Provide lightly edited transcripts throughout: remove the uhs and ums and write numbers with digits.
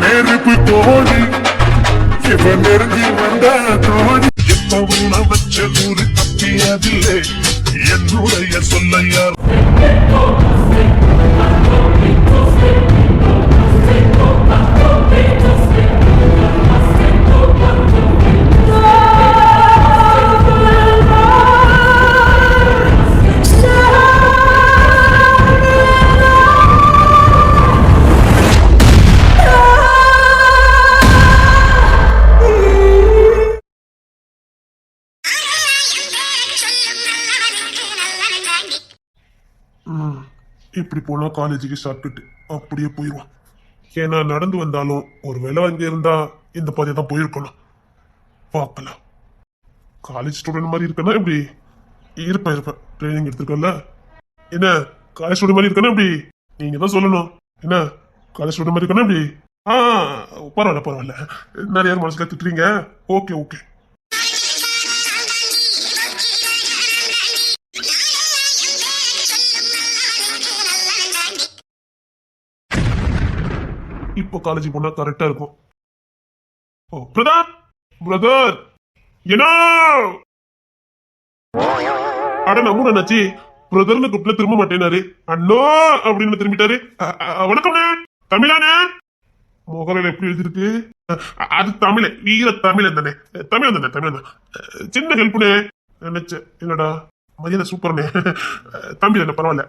நெருப்பு தோழி இவன் நெருங்கி வந்த தோழி எப்பவும் வச்ச ஊரு தப்பியதில்லை என்னுடைய சொல்லையார் இப்படி போனா காலேஜுக்கு சாப்பிட்டுட்டு அப்படியே போயிடுவான். ஏன்னா நடந்து வந்தாலும் ஒரு வேலை அங்கே இருந்தா இந்த பாதையை தான் போயிருக்கணும். பார்க்கலாம். காலேஜ் ஸ்டூடெண்ட் மாதிரி இருக்கனா இப்படி இருப்பேன் ட்ரைனிங் எடுத்துருக்கல. என்ன காலேஜ் ஸ்டூடெண்ட் மாதிரி இருக்கனா இப்படி நீங்க தான் சொல்லணும். என்ன காலேஜ் ஸ்டூடெண்ட் மாதிரி இருக்கனா இப்படி பரவாயில்ல நிறைய மனசுல திட்டுறீங்க. Okay okay. இப்போ காலேஜ் போனா கரெக்டா இருக்கும். ஓ பிரதர் என்ன அட நம்ம என்னாச்சு பிரதர்னு கூப்பிட்டு திரும்ப மாட்டேனாரு. அண்ணோ அப்படின்னு திரும்பிட்டாரு. வணக்கம் தமிழானே. முகரையில எப்படி எழுதிருக்கு? அது தமிழ் வீர தமிழ் தானே. தமிழ் தான். சின்ன ஹெல்ப்னே நினைச்சேன். என்னடா மரியாதை சூப்பர்னே. தம்பி தானே பரவாயில்ல.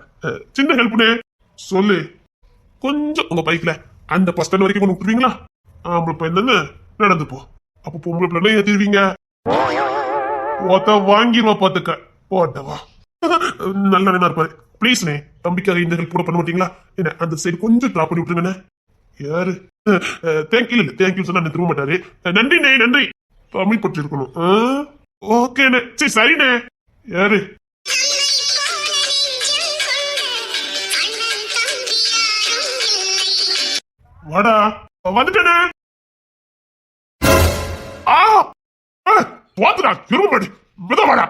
சின்ன ஹெல்ப்னே சொல்லு. கொஞ்சம் உங்க பைக்ல அந்த பஸ் ஸ்டாண்ட் வரைக்கும் கொண்டு விட்டுருவீங்களா? ஆம்பளை பையன் நடந்து போ. அப்போ பொம்பளை பிள்ளை ஏத்திடுவீங்க. வாங்கிடுவா பாத்துக்க. போட்டவா நல்ல நேரம் இருப்பாரு. பிளீஸ்ண்ணே தம்பிக்காக இந்த ஹெல்ப் கூட பண்ண மாட்டீங்களா? என்ன அந்த சைடு கொஞ்சம் டிராப் பண்ணி விட்டுருங்கண்ணே. யாரு தேங்க்யூ சொன்னா திரும்ப மாட்டாரு. நன்றிண்ணே நன்றி. தமிழ் பற்றி இருக்கணும். ஓகேண்ணே சரி சரிண்ணே. யாரு வாடா வந்துட்டேனே. வாத்துடா திரும்ப விதவாடா.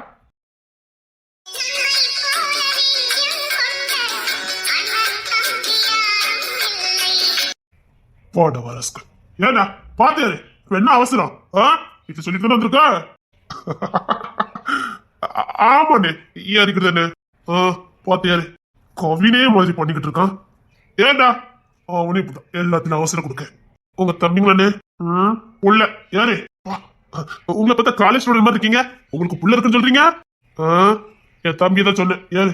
போட வரஸ்கு ஏன்னா பாத்தியாரு என்ன அவசரம்? இது சொல்லிட்டு வந்திருக்க. ஆமாண்ணே இருக்கிறது பாத்தியாரு கவினே மாதிரி பண்ணிக்கிட்டு இருக்கான். ஏண்டா அவனே எல்லாத்திலும் அவசரம் கொடுக்க. உங்க தம்பிங்களே புள்ள யாரு? உங்களை பார்த்தா காலேஜ் ஸ்டூடெண்ட் மாதிரி இருக்கீங்க. உங்களுக்கு புள்ள இருக்குன்னு சொல்றீங்க? என் தம்பி தான் சொன்னேன். யாரு?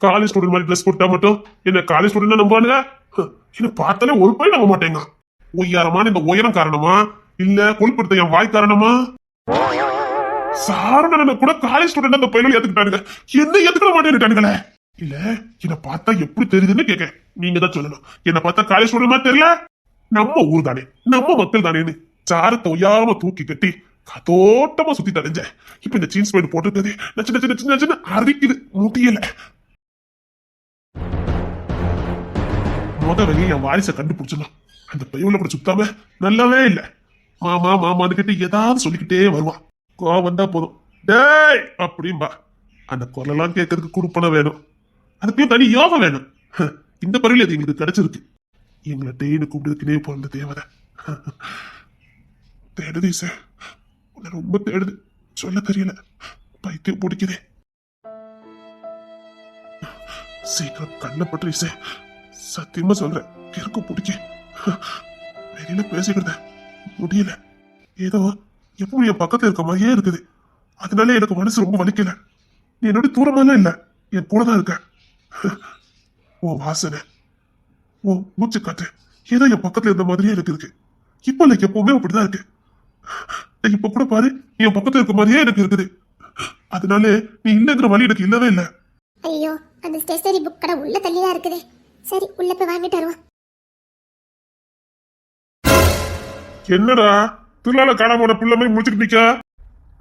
காலேஜ் ஸ்டூடெண்ட் மாதிரி ட்ரெஸ் போட்டா மட்டும் என்ன காலேஜ் ஸ்டூடெண்ட் நம்புவானுங்க? என்ன பார்த்தாலே ஒரு பையன் நம்ப மாட்டேங்க. உயரமான இந்த உயரம் காரணமா இல்ல கொழுப்படுத்த என் வாய் காரணமா? சாரண கூட காலேஜ் ஸ்டூடெண்ட் அந்த பையன் ஏத்துக்கிட்டானுங்க. என்ன ஏத்துக்கிட மாட்டேன்னுட்டானுங்களே. இல்ல என்ன பார்த்தா எப்படி தெரியுதுன்னு கேட்க நீங்க தான் சொல்லணும். என்ன பார்த்தா காலேஜ் ஸ்டூடெண்ட் மாதிரி தெரியல. நம்ம ஊர் தானே நம்ம மக்கள் தானேன்னு சாரத்தை ஒய்யாம தூக்கி கட்டி கதோட்டமா சுத்தி தடைஞ்ச. இப்ப இந்த ஜீன்ஸ் பேண்ட் போட்டுருக்கது நச்சு அரிக்குது முடியல. வெளியே என் வாரிசை கண்டுபிடிச்சிடலாம். அந்த பையன் அப்படி சுத்தாம நல்லாவே இல்ல. மாமான்னு கிட்ட ஏதாவது சொல்லிக்கிட்டே வருவான். கோவம் வந்தா போதும் டேய் அப்படின்பா. அந்த குரலெல்லாம் கேட்கறதுக்கு குடுப்பனை வேணும். அதுக்கு தனி யோகம் வேணும். இந்த பறவையில் அது எங்களுக்கு கிடைச்சிருக்கு. எங்களை டெய்னு கூப்பிடுறதுக்குனே பிறந்த தேவதை தேடுது சார். உன்னை ரொம்ப தேடுது. சொல்ல தெரியல. பைத்தியம் பிடிக்குதே. சீக்கிரம் கண்ணை பற்றி சார் சத்தியமா சொல்றேன். கிறுக்கு பிடிக்க வெளியில பேசிக்கிறத முடியல. ஏதோ எப்பவும் என் பக்கத்துல இருக்க மாதிரியே இருக்குது. அதனால எனக்கு மனசு ரொம்ப வலிக்கல. நீ என்னோட தூரமாலாம் இல்ல, என் கூட தான் இருக்க. ஓ வாசனை, ஓ மூச்சு காற்று ஏதோ என் பக்கத்துல இருந்த மாதிரியே இருக்கு. இப்ப எனக்கு எப்பவுமே அப்படிதான் இருக்கு. இப்ப கூட பாரு என் பக்கத்துல இருக்க மாதிரியே எனக்கு இருக்குது. அதனால நீ இல்லங்கிற வழி எனக்கு இல்லவே இல்லை. ஐயோ அந்த ஸ்டேஷனரி புக் கடை உள்ள தள்ளிதான் இருக்குது. சரி உள்ள போய் வாங்கிட்டு வருவோம். என்னடா திருநாள காணாம பிள்ளை முடிச்சுட்டு நிக்க.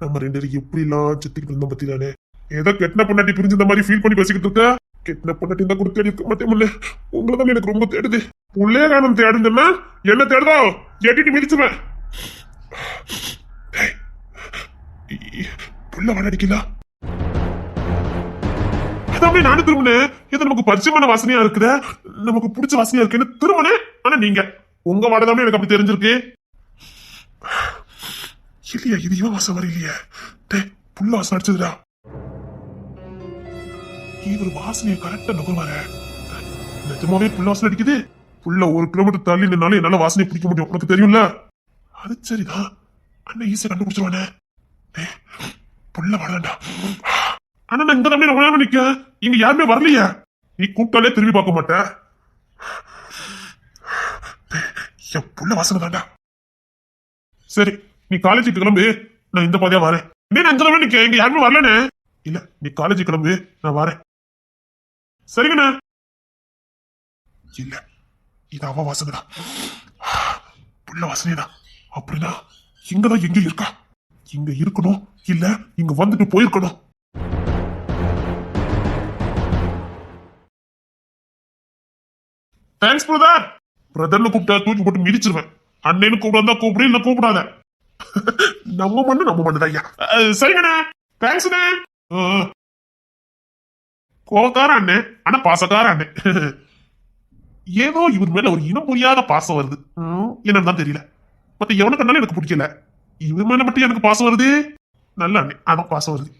நம்ம ரெண்டு பேரும் எப்படி எல்லாம் சுத்திக்கிட்டு இருந்தோம் பத்தி தானே. ஏதோ கெட்டின பொண்டாட்டி பிரிஞ்சு இந்த மாதிரி ஃபீல் பண்ணி பேசிக்கிட்டு இருக்க. கெட்டின பொண்டாட்டி தான் கூட தேடி இருக்க மாட்டேன். முல்ல உங்களை தான் எனக்கு ரொம்ப தேடுது. உள்ளே காணும் தேடுங்கன்னா என்ன தேடுதோ எட்டிட்டு மிதிச்சுவேன். புள்ள வாட அடிக்கல. அப்படியே நானும் திரும்பினேன். இது நமக்கு பரிச்சயமான வாசனையா இருக்குதே, நமக்கு பிடிச்ச வாசனையா இருக்குன்னு திரும்பினேன். ஆனா நீங்க உங்க வாடதாமே எனக்கு அப்படி தெரிஞ்சிருக்கு. இல்லையா, இது இவன் வாசம் வர இல்லையே. டே, புள்ள வாசம் அடிச்சதுடா. இவர் வாசனையை கரெக்டா நுகர்வாரு. நிஜமாவே புள்ள வாசனை அடிக்குது. புள்ள 1 கிலோமீட்டர் தள்ளி நின்னாலும் என்னால வாசனையை பிடிக்க முடியும், உனக்கு தெரியும்ல. அது சரிதான், அண்ணன் ஈஸியா கண்டுபிடிச்சிருவானே. புள்ள வரலண்டா. ஆனா நான் இங்க தான் ரொம்ப நிக்க, இங்க யாருமே வரலையா? நீ கூப்பிட்டாலே திரும்பி பார்க்க மாட்டேன். என் புள்ள வாசனை தாண்டா. சரி, நீ காலேஜுக்கு கிளம்பு, நான் இந்த பாதையா வரேன். நான் அங்க தான் நிக்க, இங்க யாருமே வரலனே. இல்ல, நீ காலேஜுக்கு கிளம்பு, நான் வரேன். சரிங்கண்ணா. இல்ல, இது அவ வாசனைடா, புள்ள வாசனைடா. அப்படின்னா இங்கதான் எங்க இருக்கா? இங்க இருக்கணும், இல்ல இங்க வந்துட்டு போயிருக்கணும். Thanks brother. பிரதர்னு கூப்பிட்டா தூக்கி போட்டு மிதிச்சிருவேன். அண்ணன்னு கூப்பிடாதா கூப்பிடு, இல்ல கூப்பிடாத. நம்ம மண்ணு ஐயா. சரிங்கண்ணே, தேங்க்ஸ்ண்ணே. கோவக்கார அண்ணே, ஆனா பாசக்கார அண்ணே. ஏதோ இவர் மேல ஒரு இனம் புரியாத பாசம் வருது, என்னன்னு தான் தெரியல. மத்த எவனுக்கு இருந்தாலும் எனக்கு பிடிக்கல, இவர் மேல மட்டும் எனக்கு பாசம் வருது. நல்ல அண்ணே, அதான் பாசம் வருது.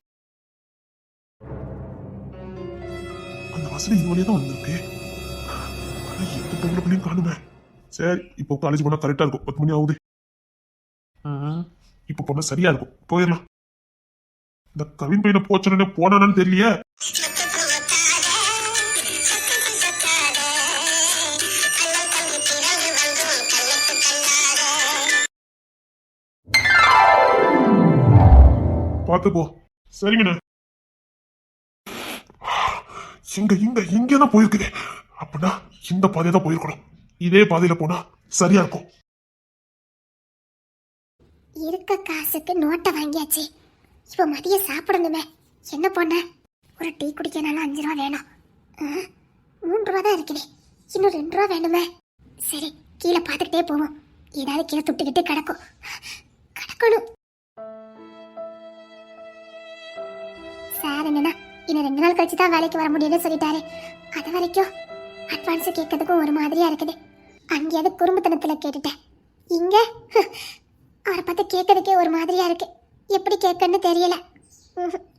அந்த வாசனை இது வழியா தான் வந்திருக்கு. ஆனா எந்த பொம்பளை பிள்ளையும் காணுமே. சரி, இப்போ காலேஜ் போனா கரெக்டா இருக்கும். 10 மணி ஆகுது. இப்ப போனா சரியா இருக்கும், போயிடலாம். இந்த கவின் பையனை போச்சோன்னு போனானு தெரியலையே. பாத்து போ. சரிங்கண்ணா. இங்க இங்க இங்கதான் போயிருக்குது. அப்படின்னா இந்த பாதையை தான் போயிருக்கணும். இதே பாதையில போனா சரியா இருக்கும். இருக்க காசுக்கு நோட்டை வாங்கியாச்சு. இப்ப மதியம் சாப்பிடணுமே. என்ன பண்ண, ஒரு டீ குடிக்கனாலும் 5 ரூபா வேணும். 3 ரூபா தான் இருக்குது, இன்னும் 2 ரூபா வேணுமே. சரி, கீழே பார்த்துக்கிட்டே போவோம். ஏதாவது கீழே துட்டுக்கிட்டு கிடக்கணும். சார் என்னன்னா இன்னும் 2 நாள் கழிச்சு தான் வேலைக்கு வர முடியும்னு சொல்லிட்டாரு. அது வரைக்கும் அட்வான்ஸ் கேட்கறதுக்கும் ஒரு மாதிரியா இருக்குது. அங்கேயாவது குறும்புத்தனத்துல கேட்டுட்டேன். இங்க அவரை பார்த்து கேட்கறதுக்கே ஒரு மாதிரியா இருக்கு. எப்படி கேட்கன்னு தெரியல.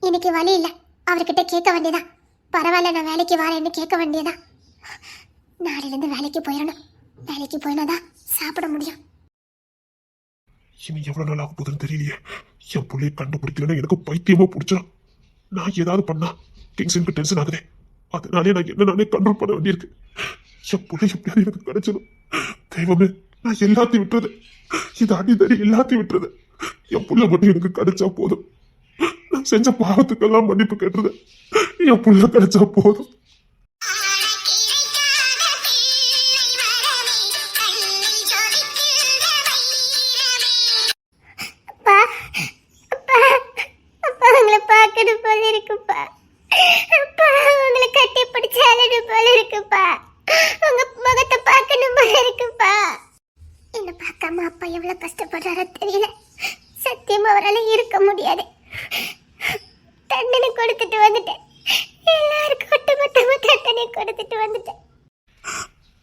இன்னைக்கு வழி இல்லை, அவர்கிட்ட கேட்க வேண்டியதான். பரவாயில்ல, நான் வேலைக்கு வரேன்னு கேட்க வேண்டியதான். நாளையிலேருந்து வேலைக்கு போயிடணும். வேலைக்கு போயினாதான் சாப்பிட முடியும். இனி எவ்வளவு நாள் ஆக போகுதுன்னு தெரியலையே. என் பிள்ளைய கண்டுபிடிக்கலன்னா எனக்கு பைத்தியமா பிடிச்சிடும். நான் ஏதாவது பண்ணா கிங்ஸனுக்கு டென்ஷன் ஆகுது. அதனாலே நான் என்ன நானே கண்ட்ரோல் பண்ண வேண்டியிருக்கு. என் பிள்ளை எப்படியாவது எனக்கு கிடைச்சிடும். தெய்வமே, நான் எல்லாத்தையும் விட்டுறது, இது அடிதடி எல்லாத்தையும் விட்டுறது. என் புள்ள மட்டும் எனக்கு கிடைச்சா போதும். நான் செஞ்ச பாவத்துக்கெல்லாம் மன்னிப்பு கேட்டுறது. என் புள்ள கிடைச்சா போதும்.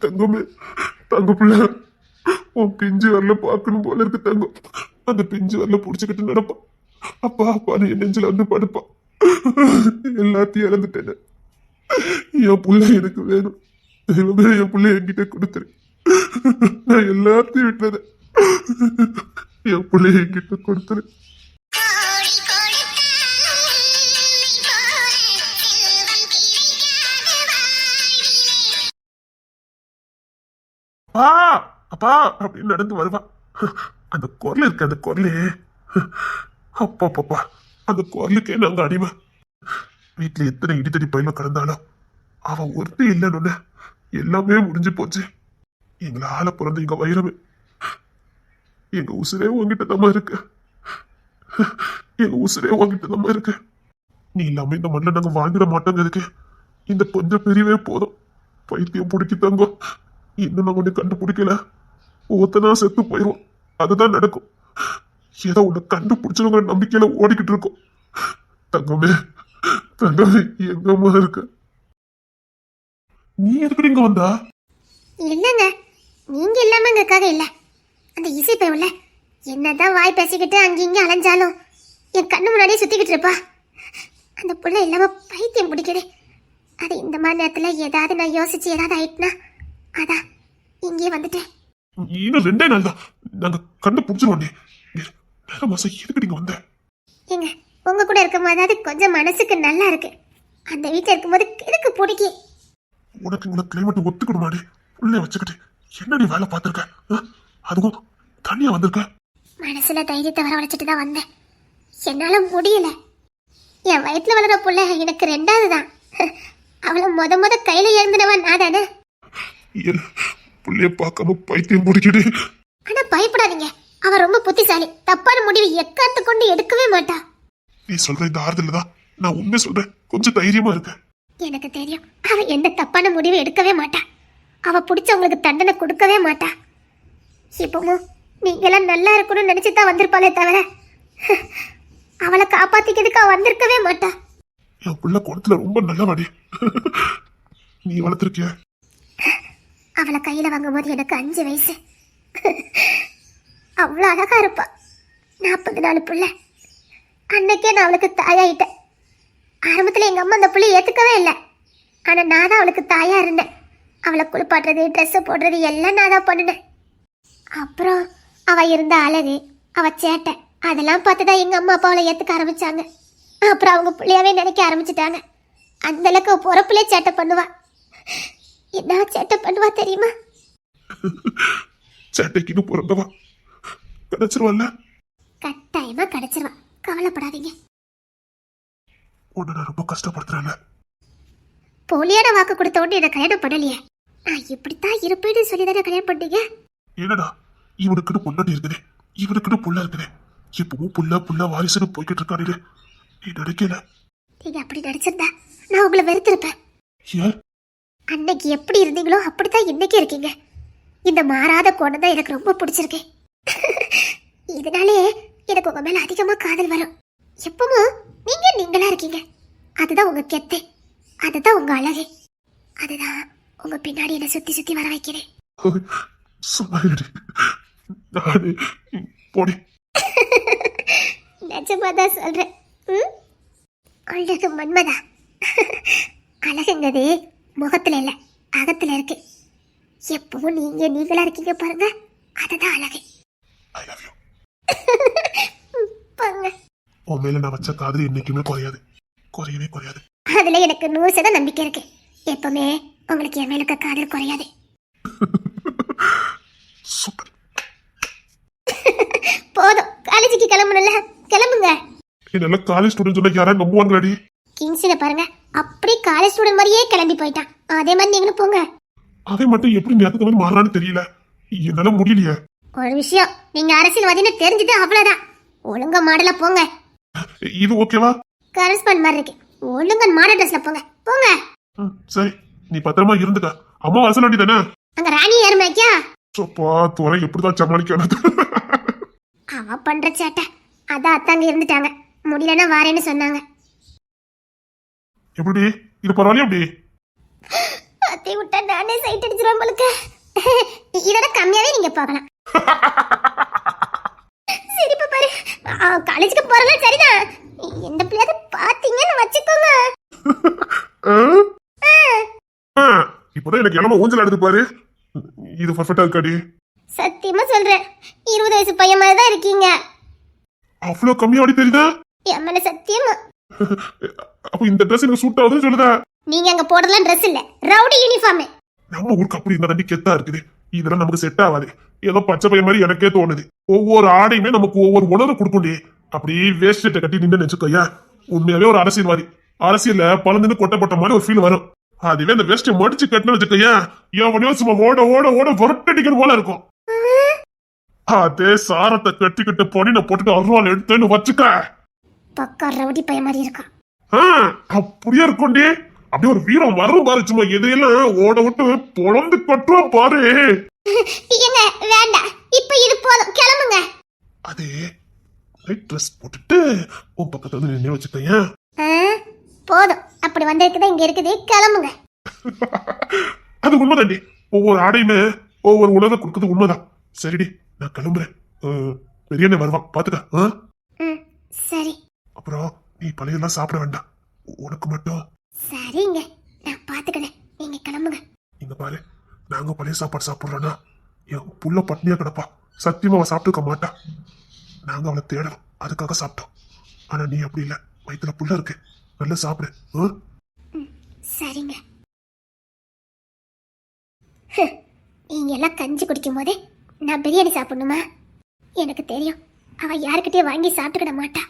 தங்கமே, தங்க பிள்ளை, உன் பிஞ்சு வரல பார்க்கணும் போல இருக்கு தங்கம். அந்த பிஞ்சு வரல புடிச்சுக்கிட்டு நடப்பான். அப்பா அப்பான்னு என் நெஞ்சில வந்து படுப்பான். எல்லாத்தையும் இழந்துட்டேன். என் புள்ள எனக்கு வேணும். தெய்வமே, என் புள்ள என்கிட்ட கொடுத்துரு. நான் எல்லாத்தையும் விட்டத என் புள்ள என்கிட்ட கொடுத்துரு. அப்பா அப்பா அப்படின்னு நடந்து வருவான். அந்த குரல் இருக்கு, அந்த குரலு அப்பா பாப்பா, அந்த குரலுக்கே நாங்க அடிமை. வீட்டுல எத்தனை இடித்தடி பயில கடந்தாலும் அவன் ஒருத்தர் இல்லைன்னு எல்லாமே முடிஞ்சு போச்சு. எங்களை ஆள பிறந்த எங்க வைரமே, எங்க உசுரே உங்ககிட்ட நம்ம இருக்கு. எங்க உசுரே உங்ககிட்ட நம்ம இருக்கு. நீ இல்லாம இந்த மண்ணில் நாங்க வாழ்ந்துட மாட்டோங்க. இதுக்கு இந்த கொஞ்சம் பிரிவே போதும். பைத்தியம் பிடிக்கி தங்கம். இன்னும் நான் ஒண்ணு கண்டுபிடிக்கல. ஒருத்தனா செத்து போயிடுவோம். அதுதான் நடக்கும். ஏதோ ஒண்ணு கண்டுபிடிச்சவங்க நம்பிக்கையில ஓடிக்கிட்டு இருக்கோம். தங்கமே, தங்கமே, எங்கம்மா இருக்க? நீ எதுக்கு இங்க வந்தா? இல்லைங்க, நீங்க இல்லாம எங்களுக்காக இல்ல. அந்த இசை பயவுல என்னதான் வாய் பேசிக்கிட்டு அங்கேயும் அலைஞ்சாலும் என் கண்ணு முன்னாடியே சுத்திக்கிட்டு இருப்பா. அந்த புள்ள இல்லாம பைத்தியம் பிடிக்குது. அது இந்த மாதிரி நேரத்துல ஏதாவது நான் யோசிச்சு ஏதாவது ஆயிட்டுனா அதான் இங்கே வந்துட்டேன். இன்னும் 2 நாள் தான் நாங்க கண்டுபிடிச்சிருவோம். நேரம் மாசம் எதுக்கு நீங்க வந்த? ஏங்க, உங்க கூட இருக்கும் போதாவது கொஞ்சம் மனசுக்கு நல்லா இருக்கு. அந்த வீட்டுல இருக்கும்போது எதுக்கு பிடிக்கும்? உனக்கு உனக்கு கிளைமேட் ஒத்துக்கணுமாடி? உள்ளே வச்சுக்கிட்டு என்ன நீ வேலை பார்த்துருக்க? அதுவும் தனியா வந்திருக்க. மனசுல தைரியத்தை வரவழைச்சிட்டு தான் வந்தேன். என்னால முடியல. என் வயிற்றுல வளர புள்ள எனக்கு 2வது தான். அவளை முத கையில எழுந்தினவன் நான் தானே. புள்ளைய பார்க்காம பைத்தியம் முடிக்கிடு. ஆனா பயப்படாதீங்க, அவ ரொம்ப புத்திசாலி. தப்பான முடிவு எக்காத்து கொண்டு எடுக்கவே மாட்டா. நீ சொல்ற இந்த ஆறுதல் தான் நான் உண்மை சொல்றேன். கொஞ்சம் தைரியமா இருக்க. எனக்கு தெரியும், அவ எந்த தப்பான முடிவு எடுக்கவே மாட்டா. அவ பிடிச்சவங்களுக்கு தண்டனை கொடுக்கவே மாட்டா. இப்பவும் நீங்களாம் நல்லா இருக்கணும்னு நினைச்சுதான் வந்திருப்பாளே தவிர அவளை காப்பாத்திக்கிறதுக்கு அவ வந்திருக்கவே மாட்டா. என் புள்ள குளத்துல ரொம்ப நல்லவாடி. நீ வளர்த்திருக்கிய. அவளை கையில வாங்கும்போது எனக்கு 5 வயசு. அவ்வளோ அழகா இருப்பா. 40 நாள் புள்ள. அன்னைக்கே நான் அவளுக்கு தாயாயிட்டேன். ஆரம்பத்துல எங்க அம்மா அந்த புள்ளைய ஏத்துக்கவே இல்லை. ஆனா நான் தான் அவளுக்கு தாயா இருந்தேன். அவளை குளிப்பாட்டுறது, ட்ரெஸ்ஸை போடுறது எல்லாம் நான் தான் பண்ணினேன். அப்புறம் அவ இருந்த அழகு, அவ சேட்டை அதெல்லாம் பார்த்துதான் எங்க அம்மா அப்பா அவளை ஏத்துக்க ஆரம்பிச்சாங்க. அப்புறம் அவங்க பிள்ளையாவே நினைக்க ஆரம்பிச்சுட்டாங்க. அந்த அளவுக்கு பொறப்புலே சேட்டை பண்ணுவா. என்ன சேட்டை பண்ணுவா தெரியுமா? சேட்டைக்கு பிறந்தவா கிடைச்சிருவாள்ல? கட்டாயமா கிடைச்சிருவா, கவலைப்படாதீங்க. உன்னை நான் ரொம்ப கஷ்டப்படுத்துறேன்ல. போலியான வாக்கு கொடுத்த உடனே என்ன கல்யாணம் பண்ணலையே. நான் இப்படித்தான் இருப்பேன்னு சொல்லி தானே கல்யாணம் பண்ணீங்க. என்னடா இவனுக்குன்னு பொண்டாட்டி இருக்குது, இவனுக்குன்னு புள்ள இருக்குது. இப்பவும் புள்ள புள்ள வாரிசுன்னு போய்கிட்டு இருக்கானே. நீ நினைக்கல? நீங்க அப்படி நினைச்சிருந்தா நான் உங்களை வெறுத்திருப்பேன். ஏன்? அன்னைக்கு எப்படி இருந்தீங்களோ அப்படித்தான் இன்னைக்கு இருக்கீங்க. இந்த மாறாத கோணம் தான் எனக்கு ரொம்ப பிடிச்சிருக்கு. இதனாலே எனக்கு உங்க மேல அதிகமா காதல் வரும். எப்பவும் நீங்க நீங்களா இருக்கீங்க. அதுதான் உங்க கெத்து, அதுதான் உங்க அழகு, அதுதான் உங்க பின்னாடி என்ன சுத்தி சுத்தி வர வைக்கிறேன். சொன்னாடி நானே போடி. நிஜமாதான் சொல்றேன். அழகு மன்மதா. அழகுங்கிறது முகத்துல இல்ல, அகத்துல இருக்கு. எப்பவும் நீங்க நீங்களா இருக்கீங்க பாருங்க, அதுதான் அழகு. I love you. போங்க. உன் மேல நான் வச்ச காதல் என்னைக்குமே குறையாது, குறையவே குறையாது. அதுல எனக்கு 100% நம்பிக்கை இருக்கு. எப்பவுமே உங்களுக்கு என் மேல இருக்க காதல் குறையாது. சூப்பர். போதும், காலேஜுக்கு கிளம்பணும்ல, கிளம்புங்க. நல்ல காலேஜ் ஸ்டூடெண்ட் சொன்னா யாரா நம்புவாங்களாடி? கிங்ஸில பாருங்க, அப்படி காலேஜ் ஸ்டூடெண்ட் மாதிரியே கிளம்பி போயிட்டான். அதே மாதிரி நீங்களும் போங்க. அவன் மட்டும் எப்படி நேரத்துக்கு வந்து மாறான்னு தெரியல. என்னால முடியலையே. ஒரு விஷயம், நீங்க அரசியல்வாதின்னு தெரிஞ்சது அவ்வளவுதான். ஒழுங்கா மாடலா போங்க. இது ஓகேவா? கரஸ்பாண்ட் மாதிரி இருக்கு. ஒழுங்கா மாடல் ட்ரெஸ்ல போங்க, போங்க. சரி, நீ பத்திரமா இருந்துக்க. அம்மா வசல் வண்டி தானே? அங்க ராணி ஏறுமைக்கா? சோப்பா துறை எப்படிதான் சமாளிக்கிறது? அவ பண்ற சேட்டை அதான் அத்தாங்க இருந்துட்டாங்க. முடியலன்னா வாரேன்னு சொன்னாங்க. எப்படி இது பரவாயில்ல? எப்படி அத்தை விட்டா நானே சைட் அடிச்சிருவேன் போலுக்கு. இதோட கம்மியாவே நீங்க போகலாம். சிரிப்பு பாரு. காலேஜுக்கு போறலாம் சரிதான். எந்த பிள்ளையாவது பாத்தீங்கன்னு வச்சுக்கோங்க. இப்பதான் எனக்கு இளம ஊஞ்சல் எடுத்து பாரு. இது பர்ஃபெக்டா இருக்காடி. சத்தியமா சொல்றேன், 20 வயசு பையன் மாதிரி தான் இருக்கீங்க. அவ்வளவு கம்மியாடி தெரியுதா? என் மேல சத்தியமா. அப்ப இந்த ட்ரெஸ் எனக்கு சூட் ஆகுதுன்னு சொல்லுதா? நீங்க அங்க போடுறதுலாம் ட்ரெஸ் இல்ல, ரவுடி யூனிஃபார்ம். நம்ம ஊருக்கு அப்படி இருந்தா தண்டி கெத்தா இருக்குது. இதெல்லாம் நமக்கு செட் ஆகாது. ஏதோ பச்சை பையன் மாதிரி எனக்கே தோணுது. ஒவ்வொரு ஆடையுமே நமக்கு ஒவ்வொரு உணர்வு கொடுக்கும். அப்படி வேஸ்ட் கட்டி நின்று நினைச்சுக்கோயா, உண்மையாவே ஒரு அரசியல்வாதி. அரசியல்ல பழந்துன்னு கொட்டப்பட்ட மாதிரி ஒரு ஃபீல் வரும். அதுவே இந்த வேஸ்ட் மடிச்சு கட்டினு வச்சுக்கோயா, எவனையோ சும்மா ஓட ஓட ஓட வரட்டடிக்கிற போல இருக்கும். அதே சாரத்தை கட்டிக்கிட்டு பொடின போட்டுட்டு அருவாள் எடுத்தேன்னு வச்சுக்க, பக்கா ரவுடி பையன் மாதிரி இருக்கான். அப்படியே இருக்கும்டி. அப்படியே ஒரு வீரம் வரும் பாரு. சும்மா எதையெல்லாம் ஓட விட்டு பொழந்து கட்டுவோம் பாரு. ஏங்க வேண்டாம், இப்ப இது போதும், கிளம்புங்க. அதே லைட் ட்ரெஸ் போட்டுட்டு உன் பக்கத்துல வந்து நின்று வச்சுக்கோயா. போதும், அப்படி வந்திருக்குதா இங்க இருக்குது, கிளம்புங்க. அது உண்மைதாண்டி. ஒவ்வொரு ஆடையுமே ஒவ்வொரு உணவை கொடுக்குறது உண்மைதான். சரிடி, நான் கிளம்புறேன். பெரியண்ணே வருவான், பாத்துக்க. ம் சரி. அப்புறம் நீ பழையெல்லாம் சாப்பிட வேண்டாம். உனக்கு மட்டும். சரிங்க, நான் பாத்துக்கிறேன். நீங்க கிளம்புங்க. இங்க பாரு, நாங்க பழைய சாப்பாடு சாப்பிடுறோம்னா என் புள்ள பட்னியா கிடப்பா. சத்தியமா அவ சாப்பிட்டுக்க மாட்டா. நாங்க அவளை தேடணும், அதுக்காக சாப்பிட்டோம். ஆனா நீ அப்படி இல்ல, வயிற்றுல புள்ள இருக்கு, நல்லா சாப்பிடு. ம் சரிங்க. நீங்க எல்லாம் கஞ்சி குடிக்கும் போதே நான் பிரியாணி சாப்பிடணுமா? எனக்கு தெரியும், அவ யாருக்கிட்டே வாங்கி சாப்பிட்டுக்கிட மாட்டா.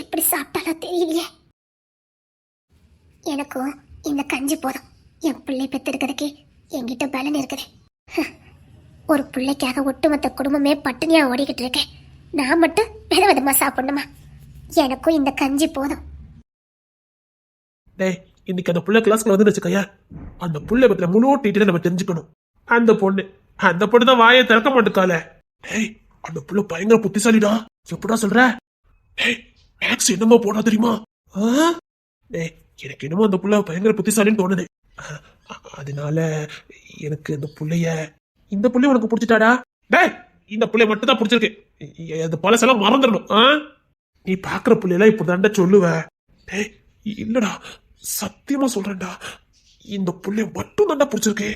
எப்படி சாப்பிட்டாலோ தெரியலையே. எனக்கும் இந்த கஞ்சி போதும். என் பிள்ளை பெத்தெடுக்கிறதுக்கு என்கிட்ட பலன் இருக்குது. ஒரு பிள்ளைக்காக ஒட்டுமொத்த குடும்பமே பட்டினியா ஓடிக்கிட்டு இருக்கேன். நான் மட்டும் விதவிதமா சாப்பிடணுமா? எனக்கும் இந்த கஞ்சி போதும். டேய், இன்னைக்கு அந்த புள்ள கிளாஸ்ல வந்து வச்சுக்கையா, அந்த புள்ள பத்தின முழு டீட்டெயில நம்ம தெரிஞ்சுக்கணும். அந்த பொண்ணு தான் வாயை திறக்க மாட்டுக்கால. டேய், அந்த புள்ள பயங்கர புத்திசாலிடா. எப்படா சொல்ற? டேய், மேக்ஸ் என்னமோ போடா தெரியுமா? டேய், எனக்கு என்னமோ அந்த புள்ள பயங்கர புத்திசாலின்னு தோணுது. அதனால எனக்கு இந்த புள்ளைய உனக்கு பிடிச்சிட்டாடா? டேய், இந்த புள்ளைய மட்டும் தான் பிடிச்சிருக்கு. அந்த பழசெல்லாம் மறந்துடணும். நீ பாக்குற புள்ளையெல்லாம் இப்படிதான்டா சொல்லுவ. டேய், இல்லடா, சத்தியமா சொல்றேன்டா, இந்த புள்ளைய மட்டும் தான்டா பிடிச்சிருக்கு.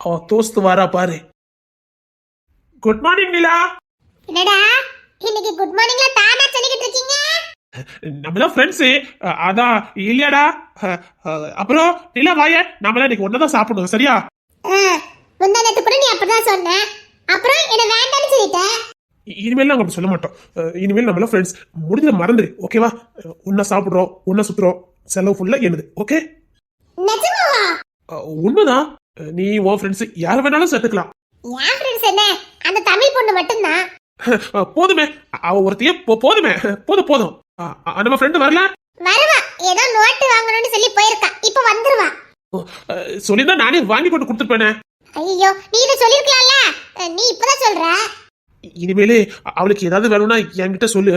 அவ தோஸ்து வாரா பாரு. குட் மார்னிங் நிலா. என்னடா இன்னைக்கு குட் மார்னிங்ல தானா சொல்லிக்கிட்டு இருக்கீங்க? நம்மளாம் ஃப்ரெண்ட்ஸ். அதான் இல்லையாடா? அப்புறம் நிலா வாய, நம்மளாம் இன்னைக்கு ஒன்னதான் சாப்பிடணும், சரியா? முந்தா நேத்து கூட நீ அப்படிதான் சொன்ன. அப்புறம் என்ன வேண்டாம்னு சொல்லிட்ட. இனிமேல் நாங்க அப்படி சொல்ல மாட்டோம். இனிமேல் நம்மளாம் ஃப்ரெண்ட்ஸ். முடிஞ்சத மறந்துடு, ஓகேவா? ஒன்னா சாப்பிடுறோம், ஒன்னா சுத்துறோம், செலவு ஃபுல்லா என்னது, ஓகே? நிஜமாவா? உண்மைதான். நீ உன் ஃப்ரெண்ட்ஸ் யார வேணாலும் சேர்த்துக்கலாம். என் ஃப்ரெண்ட்ஸ் என்ன, அந்த தமிழ் பொண்ணு மட்டும்தான். போதுமே, அவ ஒருத்தையே போதுமே. போதும். நம்ம ஃப்ரெண்டு வரல? வருவா, ஏதோ நோட்டு வாங்கணும்னு சொல்லி போயிருக்கா. இப்ப வந்துருவா. சொல்லிருந்தா நானே வாங்கி கொண்டு கொடுத்துருப்பேனே. ஐயோ, நீ இத சொல்லிருக்கலாம்ல. நீ இப்பதான் சொல்ற. இனிமேலே அவளுக்கு ஏதாவது வேணும்னா என்கிட்ட சொல்லு.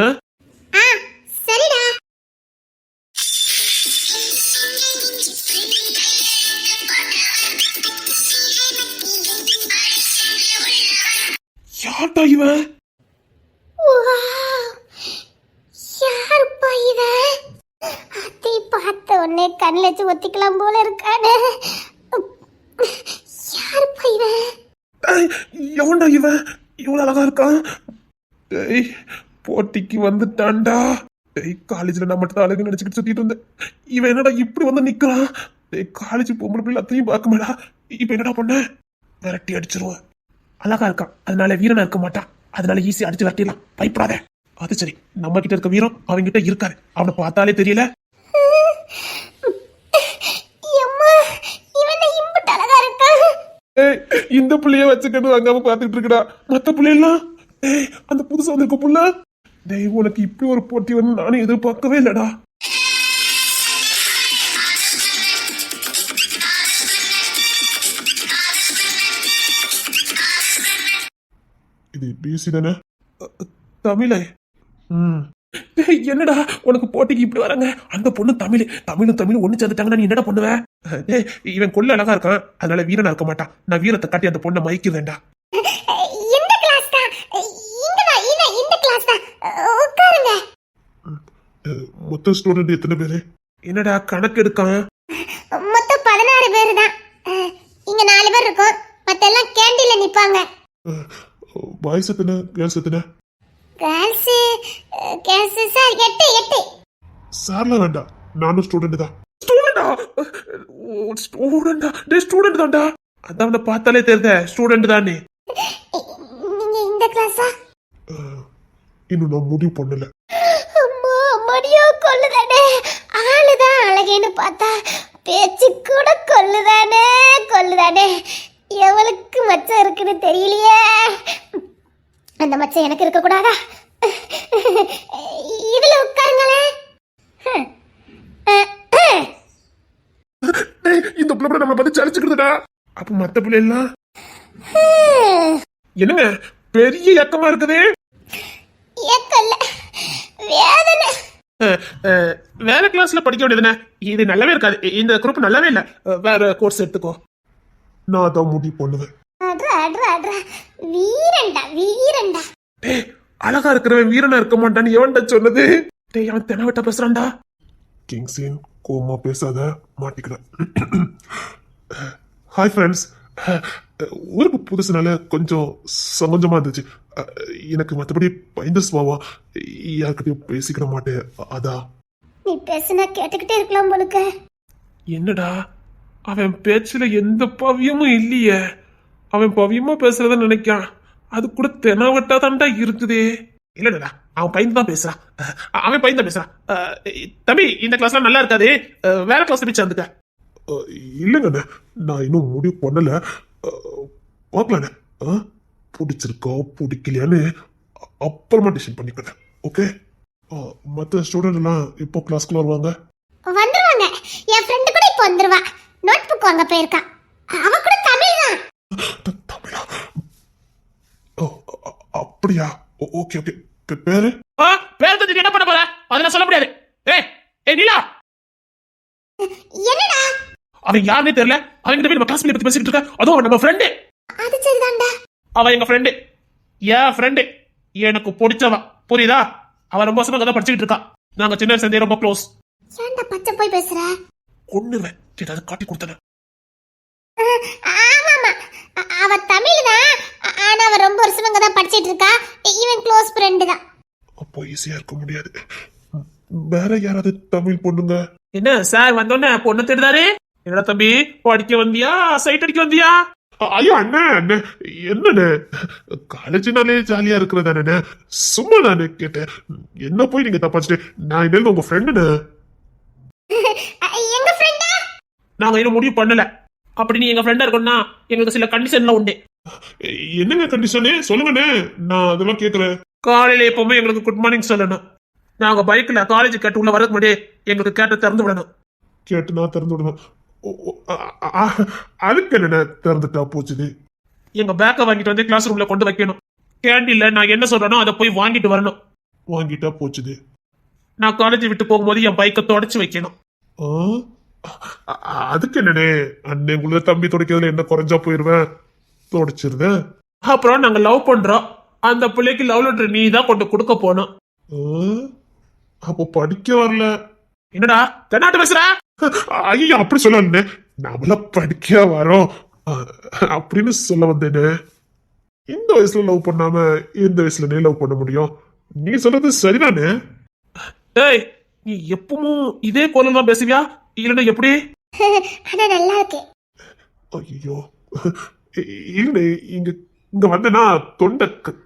சரிடா. யார்டா இவன்? யாருப்பா இவன்? அத்தை பார்த்த உடனே கண்ணில் வச்சு ஒத்திக்கலாம் போல இருக்கானே. யாருப்பா இவன்? எவன்டா இவன்? இவ்வளவு அழகா இருக்கான். டேய், போட்டிக்கு வந்துட்டான்டா. டேய், காலேஜ்ல நான் மட்டும் அழகு நினைச்சுக்கிட்டு சுத்திட்டு இருந்தேன். இவன் என்னடா இப்படி வந்து நிக்கிறான்? டேய், காலேஜ் பொம்பளை பிள்ளை அத்தையும் பார்க்கமாடா. இப்ப என்னடா பண்ண? விரட்டி அடிச்சிருவோம். அழகா இருக்கான், அதனால வீரனா இருக்க மாட்டான். அதனால ஈஸியா அடிச்சு விரட்டிடலாம், பயப்படாத. அது சரி, நம்ம கிட்ட இருக்க வீரம் அவங்க கிட்ட இருக்காரு. அவனை பார்த்தாலே தெரியல. இந்த புள்ளைய வச்சுக்கணும் அங்காம பாத்துக்கிட்டு இருக்கடா. மத்த பிள்ளைலாம் டேய், அந்த புதுசா வந்திருக்க புள்ள. டேய், உனக்கு இப்படி ஒரு போட்டி வந்து நானும் எதிர்பார்க்கவே இல்லடா. இது பிஎஸ்சி தானே? தமிழே. டேய், என்னடா உனக்கு போட்டிக்கு இப்படி வராங்க? அந்த பொண்ணு தமிழ் ஒண்ணு சேர்ந்துட்டாங்கன்னா நீ என்னடா பண்ணுவ? டேய், இவன் கொள்ள அழகா இருக்கான், அதனால வீரனா இருக்க மாட்டான். நான் வீரத்தை காட்டி அந்த பொண்ணை மயக்கிறேன்டா. இந்த கிளாஸ் தான். இந்த கிளாஸ் தான். உட்காருங்க. மொத்த ஸ்டூடெண்ட் எத்தனை பேரு? என்னடா கணக்கு எடுக்கான்? மொத்தம் 16 பேர் தான். இங்க 4 பேர் இருக்கோம். மத்த எல்லாம் கேண்டீன்ல நிப்பாங்க. பாய்ஸ் எத்தனை, கேர்ள்ஸ் எத்தனை? Girls sir 8. சார்லாம் வேண்டாம், நானும் ஸ்டூடெண்ட் தான். ஸ்டூடெண்ட் தான்டா. அதான் அவனை பார்த்தாலே தெரியுத, ஸ்டூடெண்ட் தானே. நீங்க இந்த கிளாஸா? இன்னும் நான் முடிவு பண்ணல. அம்மா, மடியோ கொல்லுதானே. ஆளுதான் அழகேன்னு பார்த்தா பேச்சு கூட கொல்லுதானே. எவளுக்கு மச்சம் இருக்குன்னு தெரியலையே. அந்த மச்சம் எனக்கு இருக்க கூடாதா? இதுல உட்காருங்களேன். இந்த பிள்ளை நம்ம பார்த்து சலிச்சுக்கிட்டுடா. அப்ப மத்த பிள்ளை எல்லாம் என்னங்க பெரிய இயக்கமா இருக்குது? ஏக்கல்ல வேதனை. வேற கிளாஸ்ல படிக்க வேண்டியதுனே. இது நல்லாவே இருக்காது. இந்த குரூப் நல்லாவே இல்ல. வேற கோர்ஸ் எடுத்துக்கோ. நான் அதான் முடிவு பண்ணுவேன். அட்ரா அட்ரா அட்ரா வீரண்டா வீரண்டா. டேய், அழகா இருக்கிறவன் வீரனா இருக்க மாட்டான்னு எவன்டா சொன்னது? டேய், அவன் தெனவட்ட பேசுறான்டா. கிங்ஸின் கோமா பேசாத, மாட்டிக்கிறேன். Hi friends. ஊருக்கு புதுசுனால கொஞ்சம் சங்கஞ்சமா இருந்துச்சு. எனக்கு மற்றபடி பயந்த சுவாவா யார்கிட்டயும் பேசிக்கிட மாட்டேன். அதான் நீ பேசுனா கேட்டுக்கிட்டே இருக்கலாம் போலுக்க. என்னடா அவன் பேச்சுல எந்த பவியமும் இல்லையே. அவன் பவியமா பேசுறத நினைக்கான். அது கூட தெனாவட்டா தான்டா இருக்குது. இல்லடா, அவன் பயந்து தான் பேசுறான். அவன் பயந்து தான் பேசுறான். தம்பி, இந்த கிளாஸ்லாம் நல்லா இருக்காது. வேற கிளாஸ் போய் சேர்ந்துக்க. இல்லைங்கண்ணே, நான் இன்னும் முடிவு பண்ணல. பார்க்கலாண்ணே. பிடிச்சிருக்கா பிடிக்கலையான்னு அப்புறமா டிசைட் பண்ணிக்கிறேன். ஓகே. மற்ற ஸ்டூடெண்ட் எல்லாம் இப்போ கிளாஸ்க்குள்ள வருவாங்க. வந்துருவாங்க. என் ஃப்ரெண்டு கூட இப்போ வந்துருவா. நோட் புக் வாங்க போயிருக்கா. அவ கூட தமிழ் தான். தமிழா? ஓ, அப்படியா? Okay okay. பேரு? பேர் தெரிஞ்சு என்ன பண்ண போற? அதெல்லாம் சொல்ல முடியாது. ஏய் நீலா, என்னடா? அவன் யாருன்னே தெரியல. அவன்கிட்ட போய் நம்ம கிளாஸ் பத்தி பேசிட்டு இருக்க. அதுவும் நம்ம ஃப்ரெண்டு. அது சரிதான்டா. அவ எங்க ஃப்ரெண்டு. என் ஃப்ரெண்டு. எனக்கு பிடிச்சவா. புரியுதா? அவன் ரொம்ப வருஷமா தான் படிச்சுட்டு இருக்கா. நாங்க சின்ன சேர்ந்தே ரொம்ப க்ளோஸ். ஏன்டா பச்சை போய் பேசுற? கொன்னுவேன். ஏதாவது காட்டி கொடுத்தன. ஆமாமா, அவ தமிழ் தான். ஆனா அவ ரொம்ப வருஷமா தான் படிச்சிட்டு இருக்கா. இவன் க்ளோஸ் ஃப்ரெண்ட் தான். அப்போ ஈஸியா இருக்க முடியாது. வேற யாராவது தமிழ் பொண்ணுங்க? என்ன சார் வந்தோடனே பொண்ணு தேடுதாரு? என்னடா தம்பி, படிக்க வந்தியா சைட் அடிக்க வந்தியா? ஐயோ அண்ணே, அண்ணே என்னண்ணே, காலேஜ்னாலே ஜாலியா இருக்கிறதானே, சும்மா தானே கேட்டேன். என்ன போய் நீங்க தப்பாச்சுட்டு, நான் இன்னும் உங்க ஃப்ரெண்டுண்ணே. எங்க ஃப்ரெண்டா? நாங்க இன்னும் முடிவு பண்ணல. அப்படி நீ எங்க ஃப்ரெண்டா இருக்கணும்னா எங்களுக்கு சில கண்டிஷன்லாம் உண்டு. என்னங்க கண்டிஷனு சொல்லுங்கண்ணே, நான் அதெல்லாம் கேட்கறேன். காலையில எப்பவுமே எங்களுக்கு குட் மார்னிங் சொல்லணும். நாங்க பைக்ல காலேஜ் கேட்டு உள்ள வரதுக்கு முன்னாடியே எங்களுக்கு கேட்ட திறந்து விடணும். கேட்டு நான் திறந்து விடணும். அதுக்கு என்ன திறந்துட்டா போச்சுது? எங்க பேக்கை வாங்கிட்டு வந்து கிளாஸ் ரூம்ல கொண்டு வைக்கணும். கேண்டீன்ல நான் என்ன சொல்றேனோ அதை போய் வாங்கிட்டு வரணும். வாங்கிட்டா போச்சுது. நான் காலேஜ் விட்டு போகும்போது என் பைக்கை தொடச்சு வைக்கணும். அதுக்கு என்னண்ணே, அண்ணன் உள்ள தம்பி துடைக்கிறதுல என்ன குறைஞ்சா போயிருவேன், துடைச்சிருந்தேன். அப்புறம் நாங்க லவ் பண்றோம். அந்த பிள்ளைக்கு லவ் லெட்டர் நீ தான் கொண்டு கொடுக்க போனோம். அப்போ படிக்க வரல. என்னடா தென்னாட்டு பேசுற? ஐயா அப்படி சொல்ல, நம்மள படிக்க வரோம் அப்படின்னு சொல்ல வந்தேன்னு. இந்த வயசுல லவ் பண்ணாம எந்த வயசுல லவ் பண்ண முடியும்? நீ சொல்றது சரிதானே? டேய், நீ எப்பவும் இதே குரல் தான் பேசுவியா இல்லன்னா எப்படி? அட நல்லா இருக்கு. ஐயோ இல்ல, இங்க இங்க வந்தேன்னா தொண்டை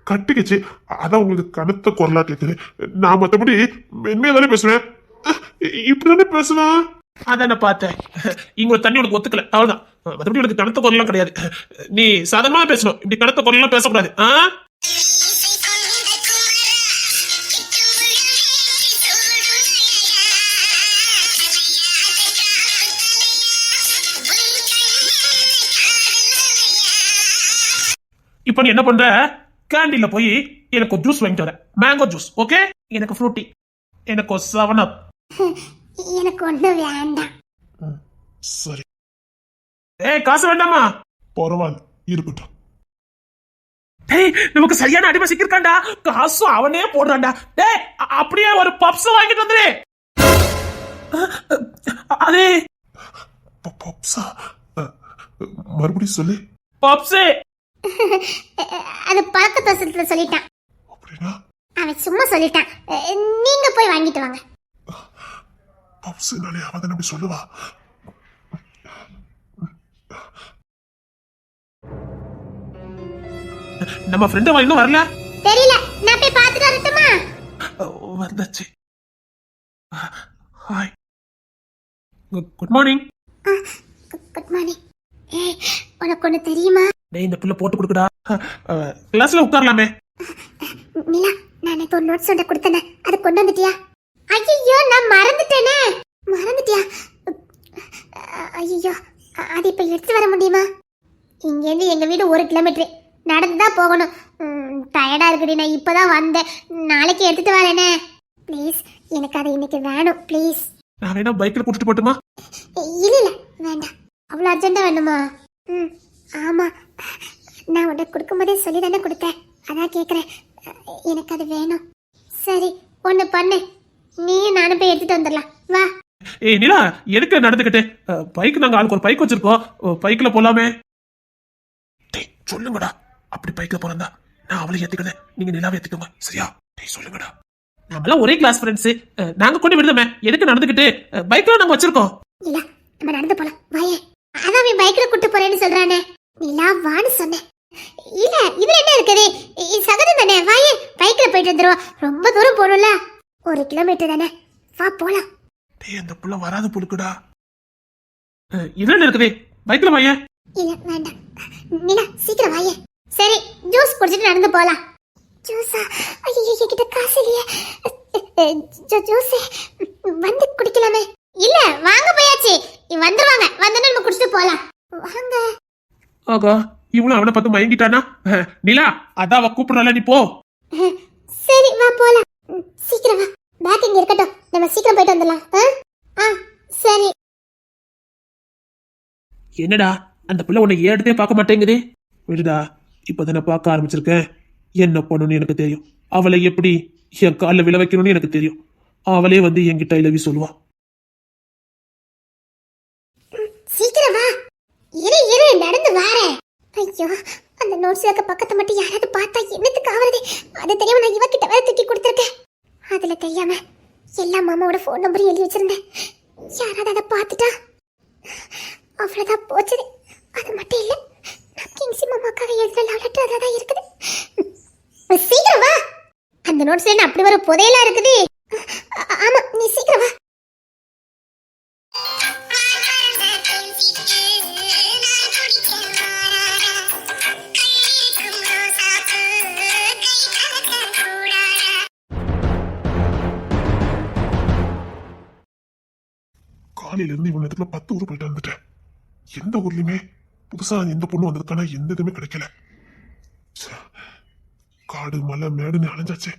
கட்டிக்கிச்சு. அதான் உங்களுக்கு கனத்த குரலா கேக்குது. நான் மத்தபடி மென்மையா தானே பேசுவேன். இப்படிதானே பேசுவேன். அதான் நான் பார்த்தேன். இங்க தண்ணி உனக்கு ஒத்துக்கல, அவ்வளவுதான். மற்றபடி உனக்கு கனத்த குரல்லாம் கிடையாது. நீ சாதாரணமா பேசணும். இப்படி கனத்த குரல்லாம் பேசக்கூடாது. இப்ப நீ என்ன பண்ற? கேண்டீன்ல போய் எனக்கு ஜூஸ் வாங்கிட்டு வர. Mango juice. ஓகே? எனக்கு ஃப்ரூட்டி, எனக்கு 7up. எனக்கு ஒண்ணு வேண்டாம். சரி. காசு வேண்டாமா? பரவாயில்ல, இருக்கட்டும். டேய், நமக்கு சரியான அடிமை சிக்கிருக்காண்டா. காசு அவனே போடுறான்டா. டேய், அப்படியே ஒரு பப்ஸ் வாங்கிட்டு வந்துரு. அதே பப்ஸா? மறுபடியும் சொல்லு. பப்ஸ். அது பழக்க தோசத்துல சொல்லிட்டான். அப்படின்னா அவன் சும்மா சொல்லிட்டான். நீங்க போய் வாங்கிட்டு வாங்க. பப்ஸ்னாலே அவன் அப்படி சொல்லுவா. நம்ம ஃப்ரெண்ட் இன்னும் வரல. தெரியல, நான் போய் பார்த்துட்டு வரட்டுமா? வந்தாச்சு. Hi, good morning. Good morning. உனக்கு ஒண்ணு தெரியுமா? டேய், இந்த புள்ள போட்டு கொடுக்குடா. கிளாஸ்ல உட்காரலாமே. நிலா, நான் ஒரு நோட்ஸ் ஒன்றை கொடுத்தேனே, அது கொண்டு வந்துட்டியா? ஐயோ, நான் மறந்துட்டேனே. மறந்துட்டியா? ஐயோ, அது இப்ப எடுத்து வர முடியுமா? இங்கேருந்து எங்க வீடு 1 கிலோமீட்டர் நடந்துதான் போகணும். டயர்டா இருக்குடி, நான் இப்பதான் வந்தேன். நாளைக்கு எடுத்துட்டு வரேனே. ப்ளீஸ் எனக்கு அது இன்னைக்கு வேணும் ப்ளீஸ். நான் வேணா பைக்ல கூட்டிட்டு போட்டுமா? இல்ல இல்ல வேண்டாம். அவ்வளோ அர்ஜென்ட்டா வேணுமா? ம் ஆமா, நான் உனக்கு கொடுக்கும்போதே சொல்லி தானே கொடுத்தேன், அதான் கேட்குறேன். எனக்கு அது வேணும். சரி ஒன்று பண்ணு, நீயும் நானும் போய் எடுத்துட்டு வந்துடலாம் வா. ஏய் நிலா, எதுக்கு நடந்துக்கிட்டு? பைக் நாங்க ஆளுக்கு ஒரு பைக் வச்சிருக்கோம், பைக்ல போலாமே. டேய் சொல்லுங்கடா, அப்படி பைக்ல போறதா நான் அவளை ஏத்திக்கிறேன், நீங்க நிலாவை ஏத்திக்கோங்க சரியா? டேய் சொல்லுங்கடா, நம்மளாம் ஒரே கிளாஸ் ஃப்ரெண்ட்ஸ், நாங்க கொண்டு விடுதமே, எதுக்கு நடந்துக்கிட்டு? பைக்ல நாங்க வச்சிருக்கோம். இல்ல நம்ம நடந்து போலாம் வாயே. அதான் அவன் பைக்ல கூட்டு போறேன்னு சொல்றானே, நிலா வான்னு சொன்னேன். இல்ல இதுல என்ன இருக்குது, சகதம் தானே, வாயே பைக்ல போயிட்டு வந்துருவோம். ரொம்ப தூரம் போகணும்ல, 1 கிலோமீட்டர் தானே, வா போலாம். டேய் அந்த புள்ள வராது புழுக்குடா. இதுல இருக்குது, பைக்ல வாயே. இல்ல வேண்டாம், நிலா சீக்கிரம் வாயே. சரி ஜூஸ் குடிச்சிட்டு நடந்து போலாம். ஜூஸா? ஐயோ என்கிட்ட காசு இல்லையே. ஜூஸ் வந்து குடிக்கலாமே. இல்ல வாங்க போயாச்சு, வந்துருவாங்க, வந்து நம்ம குடிச்சிட்டு போலாம் வாங்க. ஆகா இவனும் அவனை பார்த்து மயங்கிட்டானா? நிலா அதான் அவ கூப்பிடல, நீ போ. சரி வா போலாம். சீக்கிரம் வா, பேக் இங்க இருக்கட்டும், நம்ம சீக்கிரம் போயிட்டு வந்துடலாம். சரி. என்னடா அந்த பிள்ளை உன்னை ஏடுதே பார்க்க மாட்டேங்குது? விடுடா, இப்பதானே பார்க்க ஆரம்பிச்சிருக்கேன், என்ன பண்ணணும்னு எனக்கு தெரியும், அவளை எப்படி என் காலில் விழ வைக்கணும்னு எனக்கு தெரியும். அவளே வந்து என்கிட்ட இலவி சொல்லுவா. சீக்கிரம் வா, இரு நடந்து வாரேன். ஐயோ அந்த நோட்ஸ் வைக்க பக்கத்தை மட்டும் யாராவது பார்த்தா என்னத்துக்கு ஆவறது? அது தெரியாம நான் இவகிட்ட வேற தூக்கி கொடுத்துருக்கேன். அதுல தெரியாம எல்லா மாமாவோட ஃபோன் நம்பரும் எழுதி வச்சிருந்தேன். யாராவது அதை பார்த்துட்டா அவ்வளவுதான் போச்சு. அது மட்டும் இல்ல, நான் கிங்ஸி மாமாக்காக எழுதுற லவ் லெட்டர் அதான் இருக்குது. சீக்கிரம் வா, அந்த நோட்ஸ்ல என்ன அப்படி ஒரு புதையலா இருக்குது? ஆமா நீ சீக்கிரம் வா. காலையில இருந்து இவன் இடத்துல 10 ஊர் போயிட்டு வந்துட்டேன். எந்த ஊர்லயுமே புதுசா எந்த பொண்ணு வந்ததுக்கான எந்த இதுவுமே கிடைக்கல. ச்சே, காடு மலை மேடுன்னு அலைஞ்சாச்சே,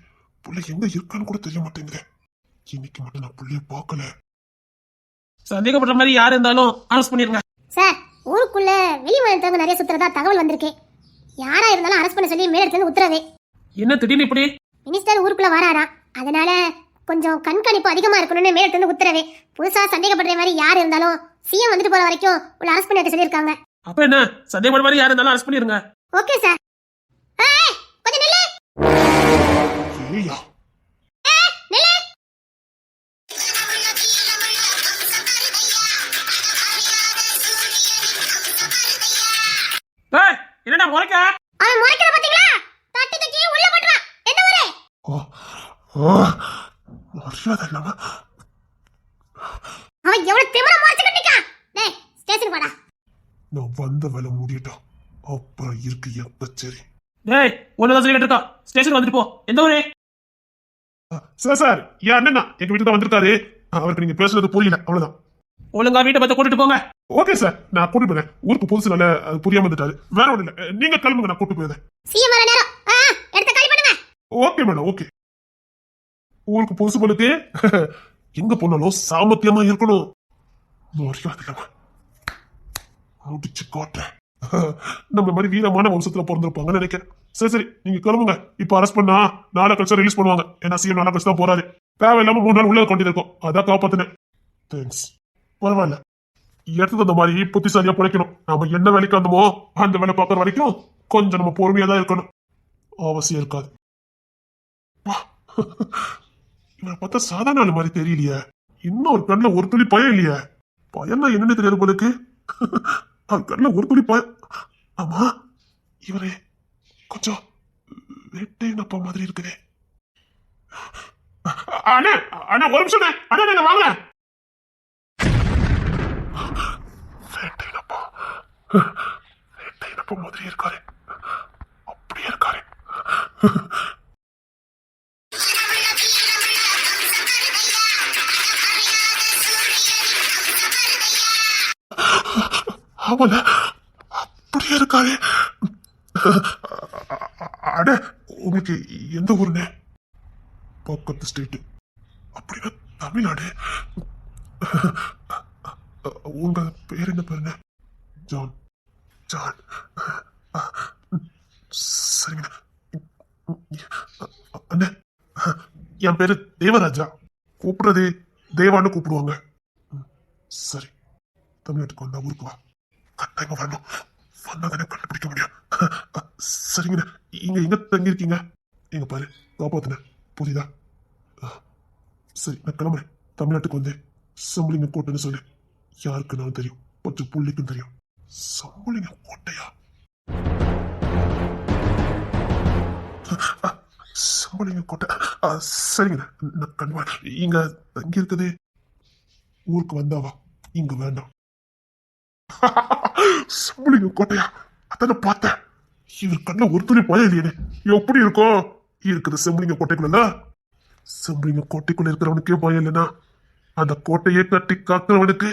புள்ள எங்க இருக்கான்னு கூட தெரிய மாட்டேங்குது. இன்னைக்கு மட்டும் நான் புள்ளைய பார்க்கல. சந்தேகப்படுற மாதிரி யார் இருந்தாலும் அரெஸ்ட் பண்ணிருங்க சார். ஊருக்குள்ள வெளி மாநிலத்தவங்க நிறைய சுத்துறதா தகவல் வந்திருக்கு. யாரா இருந்தாலும் அரெஸ்ட் பண்ண சொல்லி மேலிடத்துல உத்தரவு. என்ன திடீர்னு இப்படி? மினிஸ்டர் ஊருக்குள்ள வராரா, அதனால கொஞ்சம் கண்காணிப்பு அதிகமா இருக்கணும்னு மேலிடத்துல உத்தரவு. புதுசா சந்தேகப்படுற மாதிரி யார் இருந்தாலும் சிஎம் வந்துட்டு போற வரைக்கும் உள்ள அரெஸ்ட் பண்ணி சொல்லியிருக்காங்க. அப்ப என்ன, சந்தேகப்படுற மாதிரி யார் இருந்தாலும் அரெஸ்ட் பண்ணிருங்க. Okay sir. கொஞ்சம் நில்லு. ஏய்யா, நில்லு. என்னடா முறைக்க? அவன் முறைக்கிற பாத்தீங்களா? தட்டி தட்டி உள்ள போடுறான். என்ன ஊரு? மரியாதை இல்லாம அவன் எவ்வளவு திமிரா முறைச்சுக்கிட்டு நிக்கான். டேய் ஸ்டேஷனுக்கு வாடா. நான் வந்த வேலை முடியட்டும், அப்புறம் இருக்கு எப்பச்சேரி. டேய் ஒன்னதான் சொல்லிட்டு இருக்கா, ஸ்டேஷன் வந்துட்டு போ. எந்த ஊரு? சார் என் அண்ணன் எங்க வீட்டுக்கு தான் வந்திருக்காரு. அவருக்கு நீங்க பேசுறது புரியல, அவ்வளவுதான். ஒழுங்கா வீட்டை பார்த்து கூட்டிட்டு போங்க. ஓகே சார், நான் கூட்டிட்டு போறேன். ஊருக்கு புதுசுனால அது புரியாம வந்துட்டாரு, வேற ஒண்ணு இல்ல. நீங்க கிளம்புங்க, நான் கூட்டு போயிருந்தேன். சிஎம் வர நேரம். எடுத்து காலி பண்ணுங்க. Okay madam, okay. ஊருக்கு புதுசு பொண்ணுக்கு எங்க போனாலும் சாமர்த்தியமா இருக்கணும். மரியாதை இல்லாம முடிச்சு காட்டுறேன். நம்ம மாதிரி வீரமான வம்சத்துல பிறந்திருப்பாங்கன்னு நினைக்கிறேன். சரி நீங்க கிளம்புங்க. இப்ப அரெஸ்ட் பண்ணா நாளை கழிச்சு ரிலீஸ் பண்ணுவாங்க. ஏன்னா சிஎம் நாளை கழிச்சு தான் போறாரு. தேவையில்லாம 3 நாள் உள்ள கொண்டு இருக்கும், அதான் காப்பாத்தினேன். தேங்க்ஸ். பரவாயில்ல, எடுத்து அந்த மாதிரி புத்திசாலியா பிழைக்கணும். நாம என்ன வேலைக்கு வந்தோமோ அந்த வேலை பார்க்கற வரைக்கும் கொஞ்சம் நம்ம பொறுமையா தான் இருக்கணும். அவசியம் இருக்காது. இவனை பார்த்தா சாதாரண ஆளு மாதிரி தெரியலையே. இன்னும் ஒரு கண்ணுல ஒரு துளி பயம் இல்லையே. பயம்னா என்னன்னு தெரியாது போலுக்கு. அது கண்ணுல ஒரு துளி பயம். ஆமா, இவரே கொஞ்சம் வேட்டையப்பா மாதிரி இருக்குதே. அண்ணா அண்ணா ஒரு நிமிஷம் அண்ணா, நீங்க வாங்க. வேட்டையப்பா வேட்டையப்பா மாதிரி இருக்காரு, அப்படியே இருக்காரு. அவள அப்படியே இருக்காரு. அட உங்களுக்கு எந்த ஊருன்னு? பக்கத்து ஸ்டேட். அப்படின்னா தமிழ்நாடு. உங்க பேர் என்ன பேருங்க? ஜான். ஜான். சரிங்க அண்ணே. என் பேரு தேவராஜா. கூப்பிடுறது தேவான்னு கூப்பிடுவாங்க. சரி, தமிழ்நாட்டுக்கு வந்தா ஊருக்கு வா. கட்டாயமா வரணும். வந்தாதானே கண்டுபிடிக்க முடியும். சரிங்கண்ணே. இங்க எங்க தங்கியிருக்கீங்க? எங்க பாரு காப்பாத்துன, புரியுதா? சரி, நான் கிளம்புறேன். தமிழ்நாட்டுக்கு வந்து சம்பளிங்க கோட்டைன்னு சொல்லு. யாருக்குனாலும் தெரியும், பச்சை புள்ளிக்கும் தெரியும். சம்பளிங்க கோட்டையா? சம்பளிங்க கோட்டை. சரிங்க, நான் கண்டிப்பா. இங்க தங்கி இருக்குது ஊருக்கு வந்தாவா? இங்க வேண்டாம். சம்பளிங்க கோட்டையா? அதான பார்த்தேன். இவர் கண்ண ஒரு துளி பயம் இல்லையே. எப்படி இருக்கும்? இருக்குது செம்பளிங்க கோட்டைக்குள்ள. செம்பளிங்க கோட்டைக்குள்ள இருக்கிறவனுக்கே பயம் இல்லைன்னா அந்த கோட்டையை கட்டி காக்கிறவனுக்கு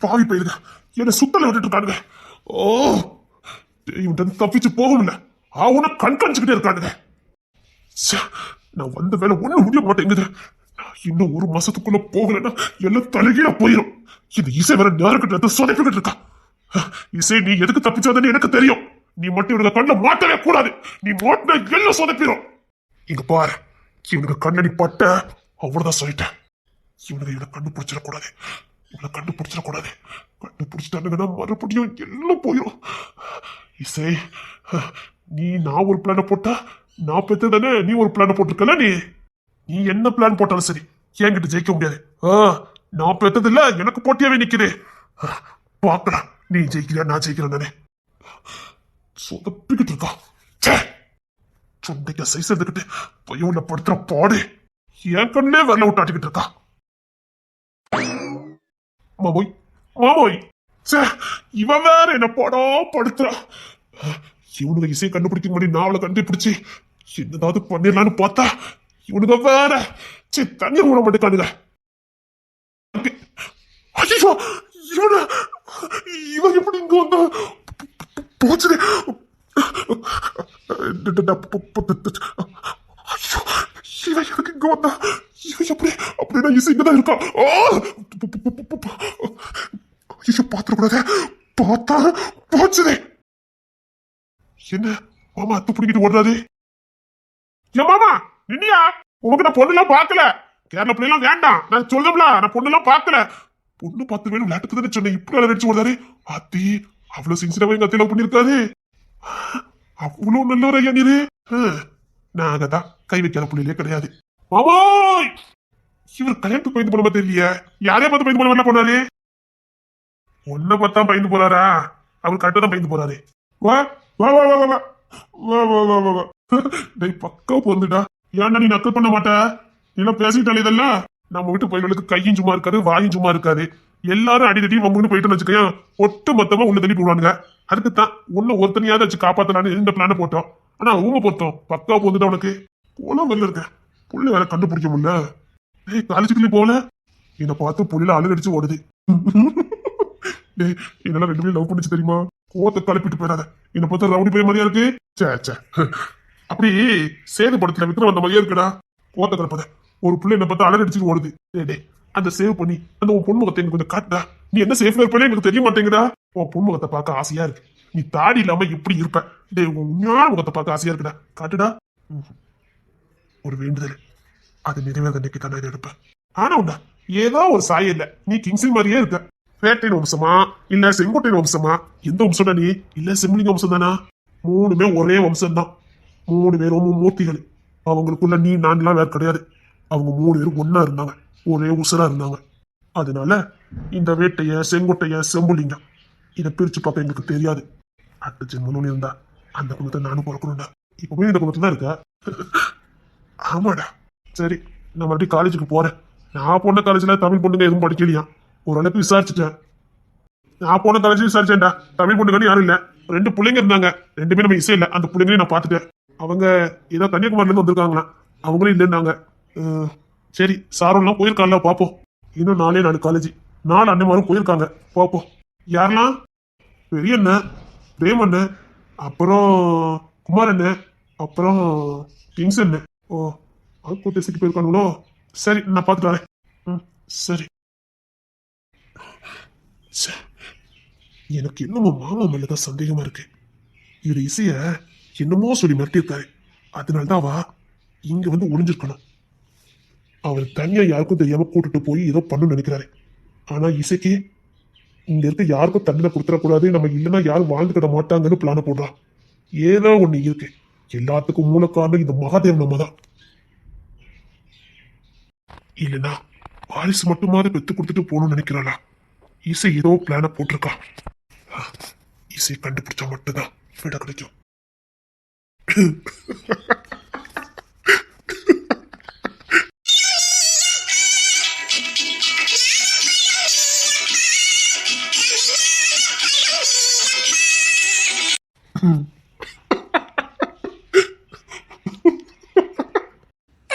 பாவி பயிலுங்க என்ன சுத்தல விட்டுட்டு இருக்கானுங்க. ஓ, இவன் தப்பிச்சு போக முடியல. அவனை கண்காணிச்சுக்கிட்டே இருக்கானுங்க. நான் வந்த வேலை ஒண்ணு முடிய மாட்டேங்குது. இன்னும் ஒரு மாசத்துக்குள்ள போகலன்னா எல்லாம் தலைகீழ போயிடும். இந்த இசை வேற நேரக்கிட்ட சொதப்பிக்கிட்டு இருக்கா. இசை, நீ எதுக்கு தப்பிச்சாதன்னு எனக்கு தெரியும். நீ மட்டும் இவனுக்கு கண்ணை மாட்டவே கூடாது. நீ மாட்டினா எல்லாம் சொதப்பிடும். இங்க பாரு, இவனுக்கு கண்ணை நீ பட்ட அவ்வளவுதான் சொல்லிட்டேன். இவனை கண்டுபிடிச்சிடக்கூடாது. இவனை கண்டுபிடிச்சிடக்கூடாது. கண்டுபிடிச்சிட்டானுங்கன்னா மறுபடியும் எல்லாம் போயிடும். இசை, நான் ஒரு பிளான போட்டா நான் பெற்று தானே நீ ஒரு பிளான போட்டிருக்கல. நீ என்ன பிளான் போட்டாலும் சரி என்கிட்ட ஜெயிக்க முடியாது. நான் பெற்றது இல்ல, எனக்கு போட்டியாவே நிக்குது. பாக்கலாம் நீ ஜெயிக்கிறியா நான் ஜெயிக்கிறேன் தானே. சொதப்பிக்கிட்டு இருக்கா. சொண்டைக்க சைஸ் எடுத்துக்கிட்டு பையன்ல படுத்துற பாடு என் கண்ணே வரல விட்டாட்டிக்கிட்டு இருக்கா. மாமோய் மாமோய், இவன் வேற என்ன படம் படுத்துறா. இவனுக்கு இசையை கண்டுபிடிக்க முடியும். நான் அவளை கண்டுபிடிச்சு என்னதாவது பண்ணிடலான்னு பார்த்தா இவனுக்கு வேற தண்ணீர் விட மாட்டேக்கானுங்க. ஐயோ, இவன் எப்படி இங்க வந்தா? போச்சு. ஐயோ, இவன் எதுக்கு இங்க வந்தா? இவன் எப்படி அப்படின்னா இசை இங்கதான் இருக்கா? ஐயோ, பாத்திரக்கூடாத. பார்த்தா போச்சுதே. என்ன மாமா அத்து பிடிக்கிட்டு ஓடுறாரு? என் மாமா நின்னியா? உனக்கு நான் பொண்ணெல்லாம் பார்க்கல. கேரள பிள்ளைலாம் வேண்டாம். நான் சொல்லல, நான் பொண்ணெல்லாம் பார்க்கல. பொண்ணு பார்த்து வேணும் விளையாட்டுக்கு தானே சொன்னேன். இப்படி நினைச்சு ஓடுறாரு. அத்தி அவ்வளவு சின்சியராக எங்க அத்தையில பண்ணிருக்காரு. அவ்வளவு நல்லவர் ஐயா நீரு. நாங்கதான் கை வைக்காத பிள்ளையிலே கிடையாது. மாமாய், இவர் கல்யாணத்துக்கு பயந்து போன மாதிரி இல்லையா? யாரையா பார்த்து பயந்து போன மாதிரி போனாரு? ஒன்ன பார்த்தா பயந்து போறாரா? அவர் கரெக்டா தான் பயந்து போறாரு. வா வா வா வா வா வா வா வா வா வா. டேய் பக்கா போந்துடா. ஏன்டா நீ நக்கல் பண்ண மாட்ட? நீ பேசிட்டாலே இதெல்லாம். நம்ம வீட்டு பயிர்களுக்கு கையும் சும்மா இருக்காது, வாயும் சும்மா இருக்காது. எல்லாரும் அடி தட்டி மம்முன்னு போயிட்டு வச்சுக்கேன். ஒட்டு மொத்தமா உன்னை தள்ளி போடுவானுங்க. அதுக்குத்தான் உன்னை ஒருத்தனையாவது வச்சு காப்பாத்தலான்னு இந்த பிளான போட்டோம். ஆனா ஊமை பொறுத்தோம் பக்கா போந்துட்டா உனக்கு. போலாம் வெளில இருக்க புள்ளி வேற கண்டுபிடிக்க முடியல. டேய் காலேஜுக்குள்ளே போல என்னை பார்த்து புள்ளில அழுகடிச்சு ஓடுது. டேய் என்னெல்லாம் 2 பேரும் லவ் பண்ணிச்சு தெரியுமா? கோத்த கலப்பிட்டு போயிடாத. என்னை பார்த்தா ரவுடி போய் மாதிரியா இருக்கு. சே அப்படி சேது படத்துல விக்ரம் வந்த மாதிரியா இருக்குடா. கோத்த கலப்பத ஒரு பிள்ளை என்ன பார்த்தா அழகடிச்சுட்டு ஓடுது. டே அந்த சேவ் பண்ணி அந்த உன் பொன்முகத்தை எனக்கு கொஞ்சம் காட்டுடா. நீ என்ன சேஃப்ல இருப்பே எனக்கு தெரிய மாட்டேங்குதா. உன் பொன்முகத்தை பார்க்க ஆசையா இருக்கு. நீ தாடி இல்லாம எப்படி இருப்ப? டே உன் உண்மையான முகத்தை பார்க்க ஆசையா இருக்குடா. காட்டுடா. ஒரு வேண்டுதல், அது நிறைவேற அன்னைக்கு தான் நான் எடுப்பேன். ஆனா உண்டா ஏதோ ஒரு சாயம் இல்ல. நீ கிங்ஸின் மாதிரியே இருக்க. வேட்டையின் வம்சமா இல்ல செங்கோட்டையின் வம்சமா? எந்த வம்சம்டா நீ? இல்ல செம்பிளிங்க வம்சம் தானா? 3மே ஒரே வம்சம் தான். 3 பேரும் மூர்த்திகள். அவங்களுக்குள்ள நீ நான்லாம் வேற கிடையாது. அவங்க 3 பேரும் ஒன்னா இருந்தாங்க, ஒரே உசுரா இருந்தாங்க. அதனால இந்த வேட்டைய செங்கோட்டைய செம்புலிங்கம் இதை பிரிச்சு பார்க்க எங்களுக்கு தெரியாது. அடுத்த ஜென்மன்னு இருந்தா அந்த குணத்தை நானும் பிறக்கணும்டா. இப்பவே இந்த குணத்துல தான் இருக்க. ஆமாடா. சரி, நான் மறுபடியும் காலேஜுக்கு போறேன். நான் போன காலேஜ்ல தமிழ் பொண்ணுங்க எதுவும் படிக்கலையா? ஓரளவுக்கு விசாரிச்சுட்டேன். நான் போன காலேஜ் விசாரிச்சேன்டா. தமிழ் பொண்ணுங்கன்னு யாரும் இல்ல. 2 பிள்ளைங்க இருந்தாங்க. 2 நம்ம இசை இல்ல. அந்த பிள்ளைங்களையும் நான் பாத்துட்டேன். அவங்க ஏதோ கன்னியாகுமரில இருந்து வந்திருக்காங்களா. அவங்களும் இல்லைன்னாங்க. சரி, சாரோலாம் போயிருக்காங்களா பாப்போம். இன்னும் 4 காலேஜ் 4 அண்ணன்மாரும் போயிருக்காங்க. பாப்போம் யாரெல்லாம். பெரிய அண்ணன், பிரேம் அண்ணன், அப்புறம் குமார் அண்ணன், அப்புறம் கிங்ஸ் என்ன? ஓ, அது பேசிட்டு போயிருக்கானுங்களோ? சரி, நான் பார்த்துட்டு வரேன். ம், சரி. ச்சே, எனக்கு என்னமோ மாமா மேலதான் சந்தேகமா இருக்கு. இவர் இசைய என்னமோ சொல்லி மிரட்டியிருக்காரு. அதனாலதான் அவ இங்க வந்து ஒளிஞ்சிருக்கணும். அவர் தனியா யாருக்கும் தெரியாம கூட்டிட்டு போய் ஏதோ பண்ணு நினைக்கிறாரு. ஆனா இசைக்கு இங்க இருக்க யாருக்கும் தண்டனை கொடுத்துடக்கூடாது, நம்ம இல்லைன்னா யாரும் வாழ்ந்துக்கிட மாட்டாங்கன்னு பிளான போடுறான். ஏதோ ஒண்ணு இருக்கு. எல்லாத்துக்கும் மூல காரணம் இந்த மகாதேவ் நம்ம தான். இல்லைன்னா வாரிசு மட்டுமாவது பெத்து கொடுத்துட்டு போகணும்னு நினைக்கிறாளா? இசை ஏதோ பிளான போட்டிருக்கா. இசை கண்டுபிடிச்சா மட்டும்தான் விட கிடைக்கும்.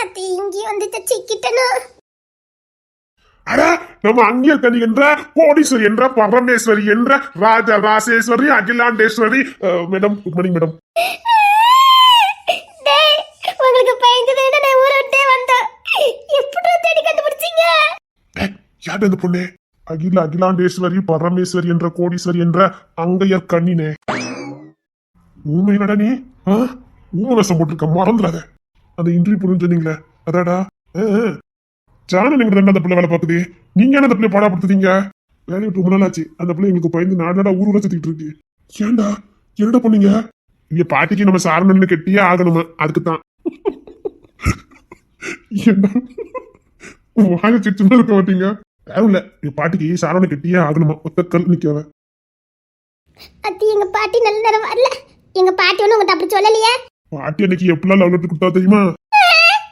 அது இங்கே வந்து சிக்கிட்டனா? அட, நம்ம அங்கே என்ற கோடீஸ்வரி என்ற பரமேஸ்வரி என்ற Raja Rajeswari Akilandeswari. Madam, good morning madam. டேய், உங்களுக்கு பயந்ததே நான் ஊரை விட்டே வந்தேன். எப்படி தேடி கண்டுபிடிச்சீங்க? யார் அந்த பொண்ணு? அகிலாண்டேஸ்வரி பரமேஸ்வரி என்ற கோடீஸ்வரி என்ற அங்கையர் கண்ணினே. ஊமை நட நீ. ஊமை வேஷம் போட்டிருக்க, மறந்துடாத. அந்த இன்டர்வியூ பொண்ணு சொன்னீங்களே, அதாடா. ஜானன் எங்க அந்த பிள்ளை வேலை பார்க்குது. நீங்க என்ன அந்த பிள்ளை பாடாப்படுத்துறீங்க? வேலையை விட்டு ரொம்ப நாள் ஆச்சு. அந்த பிள்ளை எங்களுக்கு பயந்து நாடா ஊர் சுத்திட்டு இருக்கு. ஏண்டா, என்னடா பண்ணீங்க? இங்க பாட்டிக்கு நம்ம சாரணன்னு கெட்டியே ஆகணுமா, அதுக்குத்தான். ஏண்டா வாங்க சிச்சுமா இருக்க மாட்டீங்க? யாரும் இல்ல, என் பாட்டிக்கு சாரணை கெட்டியே ஆகணுமா, ஒத்த கல் நிக்காவ. அத்தி, எங்க பாட்டி நல்ல நேரம் வரல. எங்க பாட்டி ஒண்ணு உங்ககிட்ட அப்படி சொல்லலையே. பாட்டி அன்னைக்கு எப்படிலாம் லவ் லெட்டர் கொடுத்தா தெரியுமா?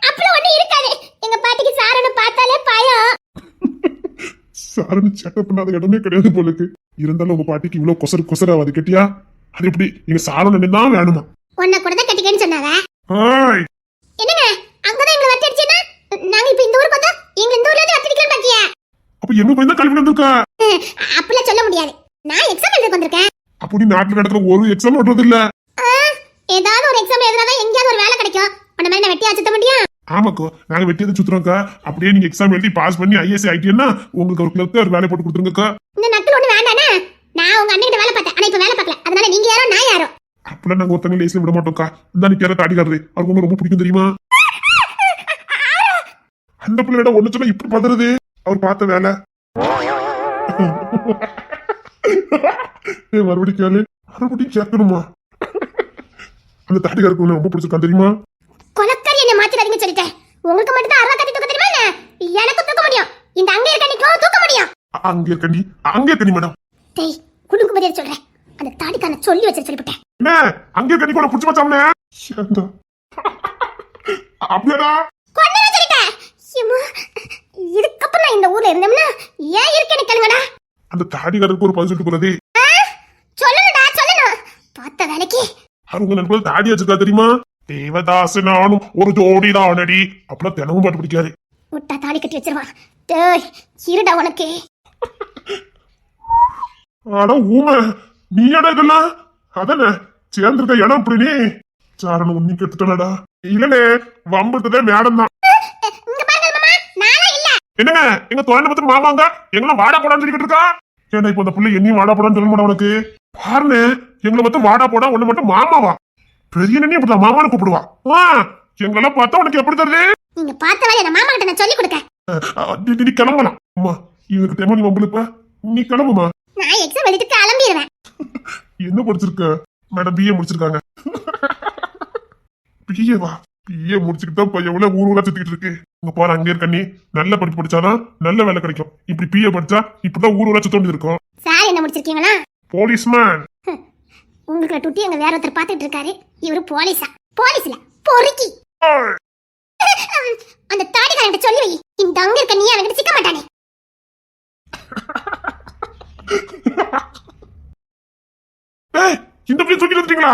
அப்பலாம் ஒண்ணு இருக்காது. எங்க பாட்டிக்கு சாரணை பார்த்தாலே பயம். சாரணை சேட்டை பண்ணாத இடமே கிடையாது போலுக்கு. இருந்தாலும் உங்க பாட்டிக்கு இவ்வளவு கொசராவது கெட்டியா? அது எப்படி? எங்க சாரணை தான் வேணுமா? உன்னை கூட தான் கட்டிக்கன்னு சொன்னாங்க. ஹாய், என்னங்க, அங்கதான் எங்களை வட்டி அடிச்சேன்னா நாங்க இப்ப இந்த ஊருக்கு வந்தா எங்க இந்த ஊர்ல இருந்து வட்டி அடிக்கலாம் பாக்கியா? அப்ப என்ன போய் தான் கல்வி வந்திருக்கா? அப்பலாம் சொல்ல முடியாது. நான் எக்ஸாம் எழுத வந்திருக்கேன். அப்ப நீ நாட்டுல நடக்கிற ஒரு எக்ஸாம் ஓட்டுறது இல்ல? ஏதாவது ஒரு எக்ஸாம் எழுதினாதான் எங்கேயாவது ஒரு வேலை கிடைக்கும். உன்ன மாதிரி நான் வெட்டி அச்சுத்த முடியும்? ஆமாக்கோ, நாங்க வெட்டியதை சுத்துறோம்க்கா. அப்படியே நீங்க எக்ஸாம் எழுதி பாஸ் பண்ணி ஐஎஸ்சி ஆயிட்டீங்கன்னா உங்களுக்கு ஒரு கிளப்ல ஒரு வேலை போட்டு கொடுத்துருங்கக்கா. இந்த நக்கல் ஒண்ணு வேண்டானே. நான் உங்க அண்ணன் கிட்ட வேலை பார்த்தேன், ஆனா இப்ப வேலை பார்க்கல. அதனால நீங்க யாரோ நான் யாரோ. அப்பெல்லாம் நாங்க ஒருத்தங்க லேஸ்ல விட மாட்டோம்க்கா. இந்த நிக்கிற தாடிக்காரரு அவருக்கு உங்களுக்கு ரொம்ப பிடிக்கும் தெரியுமா? அந்த பிள்ளையோட ஒண்ணு சொன்னா இப்படி பதறது. அவர் பார்த்த வேலை. மறுபடியும் கேளு, மறுபடியும் கேட்கணுமா? அந்த தாடிக்காருக்கு ரொம்ப பிடிச்சிருக்கான் தெரியுமா? கொலக்காரி என்ன மாத்திராதீங்க சொல்லிட்டேன். உங்களுக்கு மட்டும் தான் அருவா கட்டி தூக்க தெரியுமா என்ன? எனக்கு தூக்க முடியும். இந்த அங்க இருக்க நீங்களும் தூக்க முடியும். அங்கே இருக்கண்டி மேடம். டேய், குடுக்கு பதில் சொல்றேன். அந்த தாடிக்கான சொல்லி வச்சு சொல்லிவிட்டேன். என்ன அங்கே இருக்கண்டி கூட புடிச்சு வச்சாம்னே? அப்படியாடா? கொன்னவே சொல்லிட்டேன். ஏம்மா, இதுக்கப்புறம் நான் இந்த ஊர்ல இருந்தேன்னா ஏன் இருக்கேன்னு கேளுங்கடா. அந்த தாடிக்காரருக்கு ஒரு பதில் சொல்லிட்டு போறதே. சொல்லணும்டா, சொல்லணும். பார்த்த வேலைக்கு அவங்க நண்பர்கள் தாடி வச்சிருக்கா தெரியுமா? தேவதாசு நானும் ஒரு ஜோடிதானடி. அப்பெல்லாம் தினமும் பாட்டு பிடிக்காது. முட்டா தாலி கட்டி வச்சிருவான். டேய், இருடா உனக்கு. ஆனா ஊமை நீ இடம் இதெல்லாம் அதானே சேர்ந்திருக்க இடம் அப்படி. நீ சாரணம் உன்னி கெடுத்துட்டா? இல்லனே, வம்புறதே மேடம் தான். இங்க பாருங்க மாமா, நானா இல்ல. என்னங்க, எங்க தோழனை பத்தி மாமாங்க எங்கெல்லாம் வாடா போடான்னு சொல்லிக்கிட்டு இருக்கா? ஏன்னா இப்ப அந்த பிள்ளை என்னையும் வாடா போடான்னு சொல்ல மாட்டா உனக்கு? பாருங்க, எங்களை மட்டும் வாடா போடா, ஒண்ணு மட்டும் மாமாவா? பெரிய நன்னி அப்படி மாமான்னு கூப்பிடுவா. எங்களெல்லாம் பார்த்தா உனக்கு எப்படி தருது? நீங்க பார்த்த வேலையை நான் மாமா கிட்ட நான் சொல்லி கொடுக்க. நீ கிளம்பலாம். அம்மா, இவருக்கு தேமா நீ வம்புலுப்ப. நீ கிளம்புமா. நான் எக்ஸாம் எழுதிட்டு கிளம்பிடுவேன். என்ன படிச்சிருக்க மேடம்? பிஏ முடிச்சிருக்காங்க. பிஏவா? பிஏ முடிச்சுக்கிட்டு தான் பையன் ஊர் ஊரா சுத்திக்கிட்டு இருக்கு. இங்க பாரு, அங்கே இருக்க நீ நல்ல படிப்பு படிச்சாதான் நல்ல வேலை கிடைக்கும். இப்படி பிஏ படிச்சா இப்படிதான் ஊர் ஊரா சுத்த வேண்டியது இருக்கும். சார் என்ன முடிச்சிருக்கீங்களா? போலீஸ்மேன். உங்களுக்கு டுட்டி அங்க வேற ஒருத்தர் பாத்துட்டு இருக்காரு. இவரு போலீஸா? போலீஸ்ல பொறுக்கி. அந்த தாடிக்காரன் சொல்லி வை, இந்த அங்க இருக்க நீ அவன்கிட்ட சிக்க மாட்டானே. இந்த பிள்ளை தூக்கி வந்துட்டீங்களா?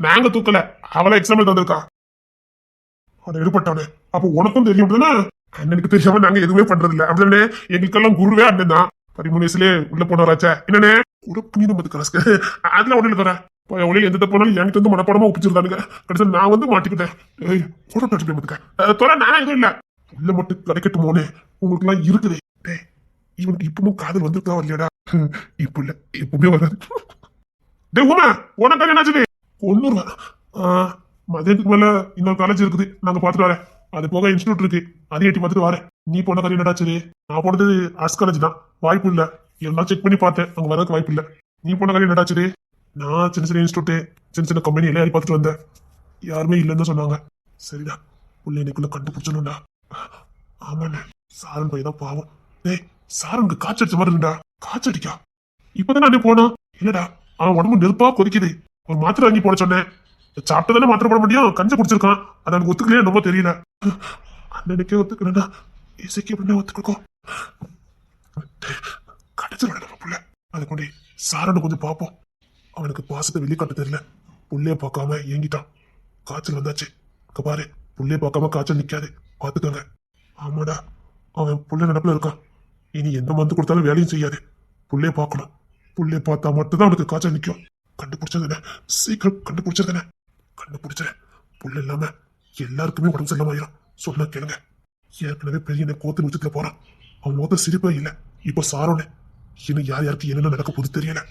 நாங்க தூக்கல, அவளை எக்ஸாம் எழுத வந்திருக்கா. அவனை எடுப்பட்டானே, அப்ப உனக்கும் தெரியும் தானே? அண்ணனுக்கு தெரியாம நாங்க எதுவுமே பண்றது இல்ல அப்படின்னே. எங்களுக்கெல்லாம் குருவே அண்ணன் தான். 13 வயசுலயே உள்ள போனவராச்சா என்னன்னே? ஒரு புனிதம் அதுல ஒண்ணு தர ஒளியில எந்த போனாலும் என்கிட்ட இருந்து மனப்பாடமா ஒப்பிச்சிருந்தானுங்க. கடைசியில் நான் வந்து மாட்டிக்கிட்டேன். ஏய் போட்டோ எடுத்து தொலை, நான் எதுவும் இல்ல. உள்ள மட்டும் கிடைக்கட்டும் மோனே, உங்களுக்கு எல்லாம் இருக்குது. டேய் இவனுக்கு இப்பவும் காதல் வந்துருக்கா இல்லையாடா? இப்ப இல்ல, எப்பவுமே வராது. டேய் உமா, உனக்கு என்னாச்சு? ஒண்ணு மதியத்துக்கு மேல இன்னொரு காலேஜ் இருக்குது, நாங்க பாத்துட்டு வரேன். அது போக இன்ஸ்டியூட் இருக்கு, அதையும் எட்டி பார்த்துட்டு வரேன். நீ போன காரியம் என்னடாச்சு? நான் போனது ஆர்ட்ஸ் காலேஜ் தான், வாய்ப்பு இல்ல. எல்லாம் செக் பண்ணி பார்த்தேன், அங்க வரதுக்கு வாய்ப்பு இல்ல. நீ போன காரியம் என்னடாச்சு? நான் சின்ன சின்ன இன்ஸ்டியூட், சின்ன சின்ன கம்பெனி எல்லாம் பார்த்துட்டு வந்தேன். யாருமே இல்லைன்னு சொன்னாங்க. சரிடா, உள்ள இன்னைக்குள்ள கண்டுபிடிச்சணும்டா. ஆமாண்ணே, சாரன் பையன் தான் பாவம். டேய் சாரனுக்கு காய்ச்சடிச்ச மாதிரி இருந்தா. காய்ச்சடிக்கா? இப்பதானே அண்ணே போனோம். இல்லடா, அவன் உடம்பு நெருப்பா கொதிக்குது. ஒரு மாத்திரை வாங்கி போட சொன்னேன். சாப்பிட்டதானே மாத்திரை போட முடியும், கஞ்ச குடிச்சிருக்கான். அது எனக்கு ஒத்துக்கலையே என்னமோ தெரியல. அண்ணனுக்கே ஒத்துக்கலடா, இசைக்கு எப்படின்னா ஒத்துக்கோ. கிடைச்சிருவாங்க நம்ம புள்ள. அதை கொண்டு சாரனை கொஞ்சம் பார்ப்போம். அவனுக்கு பாசத்தை வெளிக்காட்ட தெரியல, புள்ளைய பார்க்காம ஏங்கிட்டான். காய்ச்சல் வந்தாச்சு. அங்க பாரு, புள்ளைய பார்க்காம காய்ச்சல் நிக்காது, பாத்துக்கோங்க. ஆமாடா, அவன் புள்ள நினப்புல இருக்கான். இனி எந்த மருந்து கொடுத்தாலும் வேலையும் செய்யாது. புள்ளைய பார்க்கணும். புள்ளைய பார்த்தா மட்டும்தான் அவனுக்கு காய்ச்சல் நிற்கும். கண்டுபிடிச்சதுன சீக்கிரம் கண்டுபிடிச்சதுன கண்டுபிடிச்சேன். புள்ள இல்லாம எல்லாருக்குமே உடம்பு செல்லமாயிரும். சொன்னா கேளுங்க. ஏற்கனவே பெரிய கோத்து நிமிஷத்துல போறான். அவன் மொத்த சிரிப்பே இல்லை. இப்ப சாரோன்னு இன்னும் யார் யாருக்கு என்னென்ன நடக்க போது தெரியல.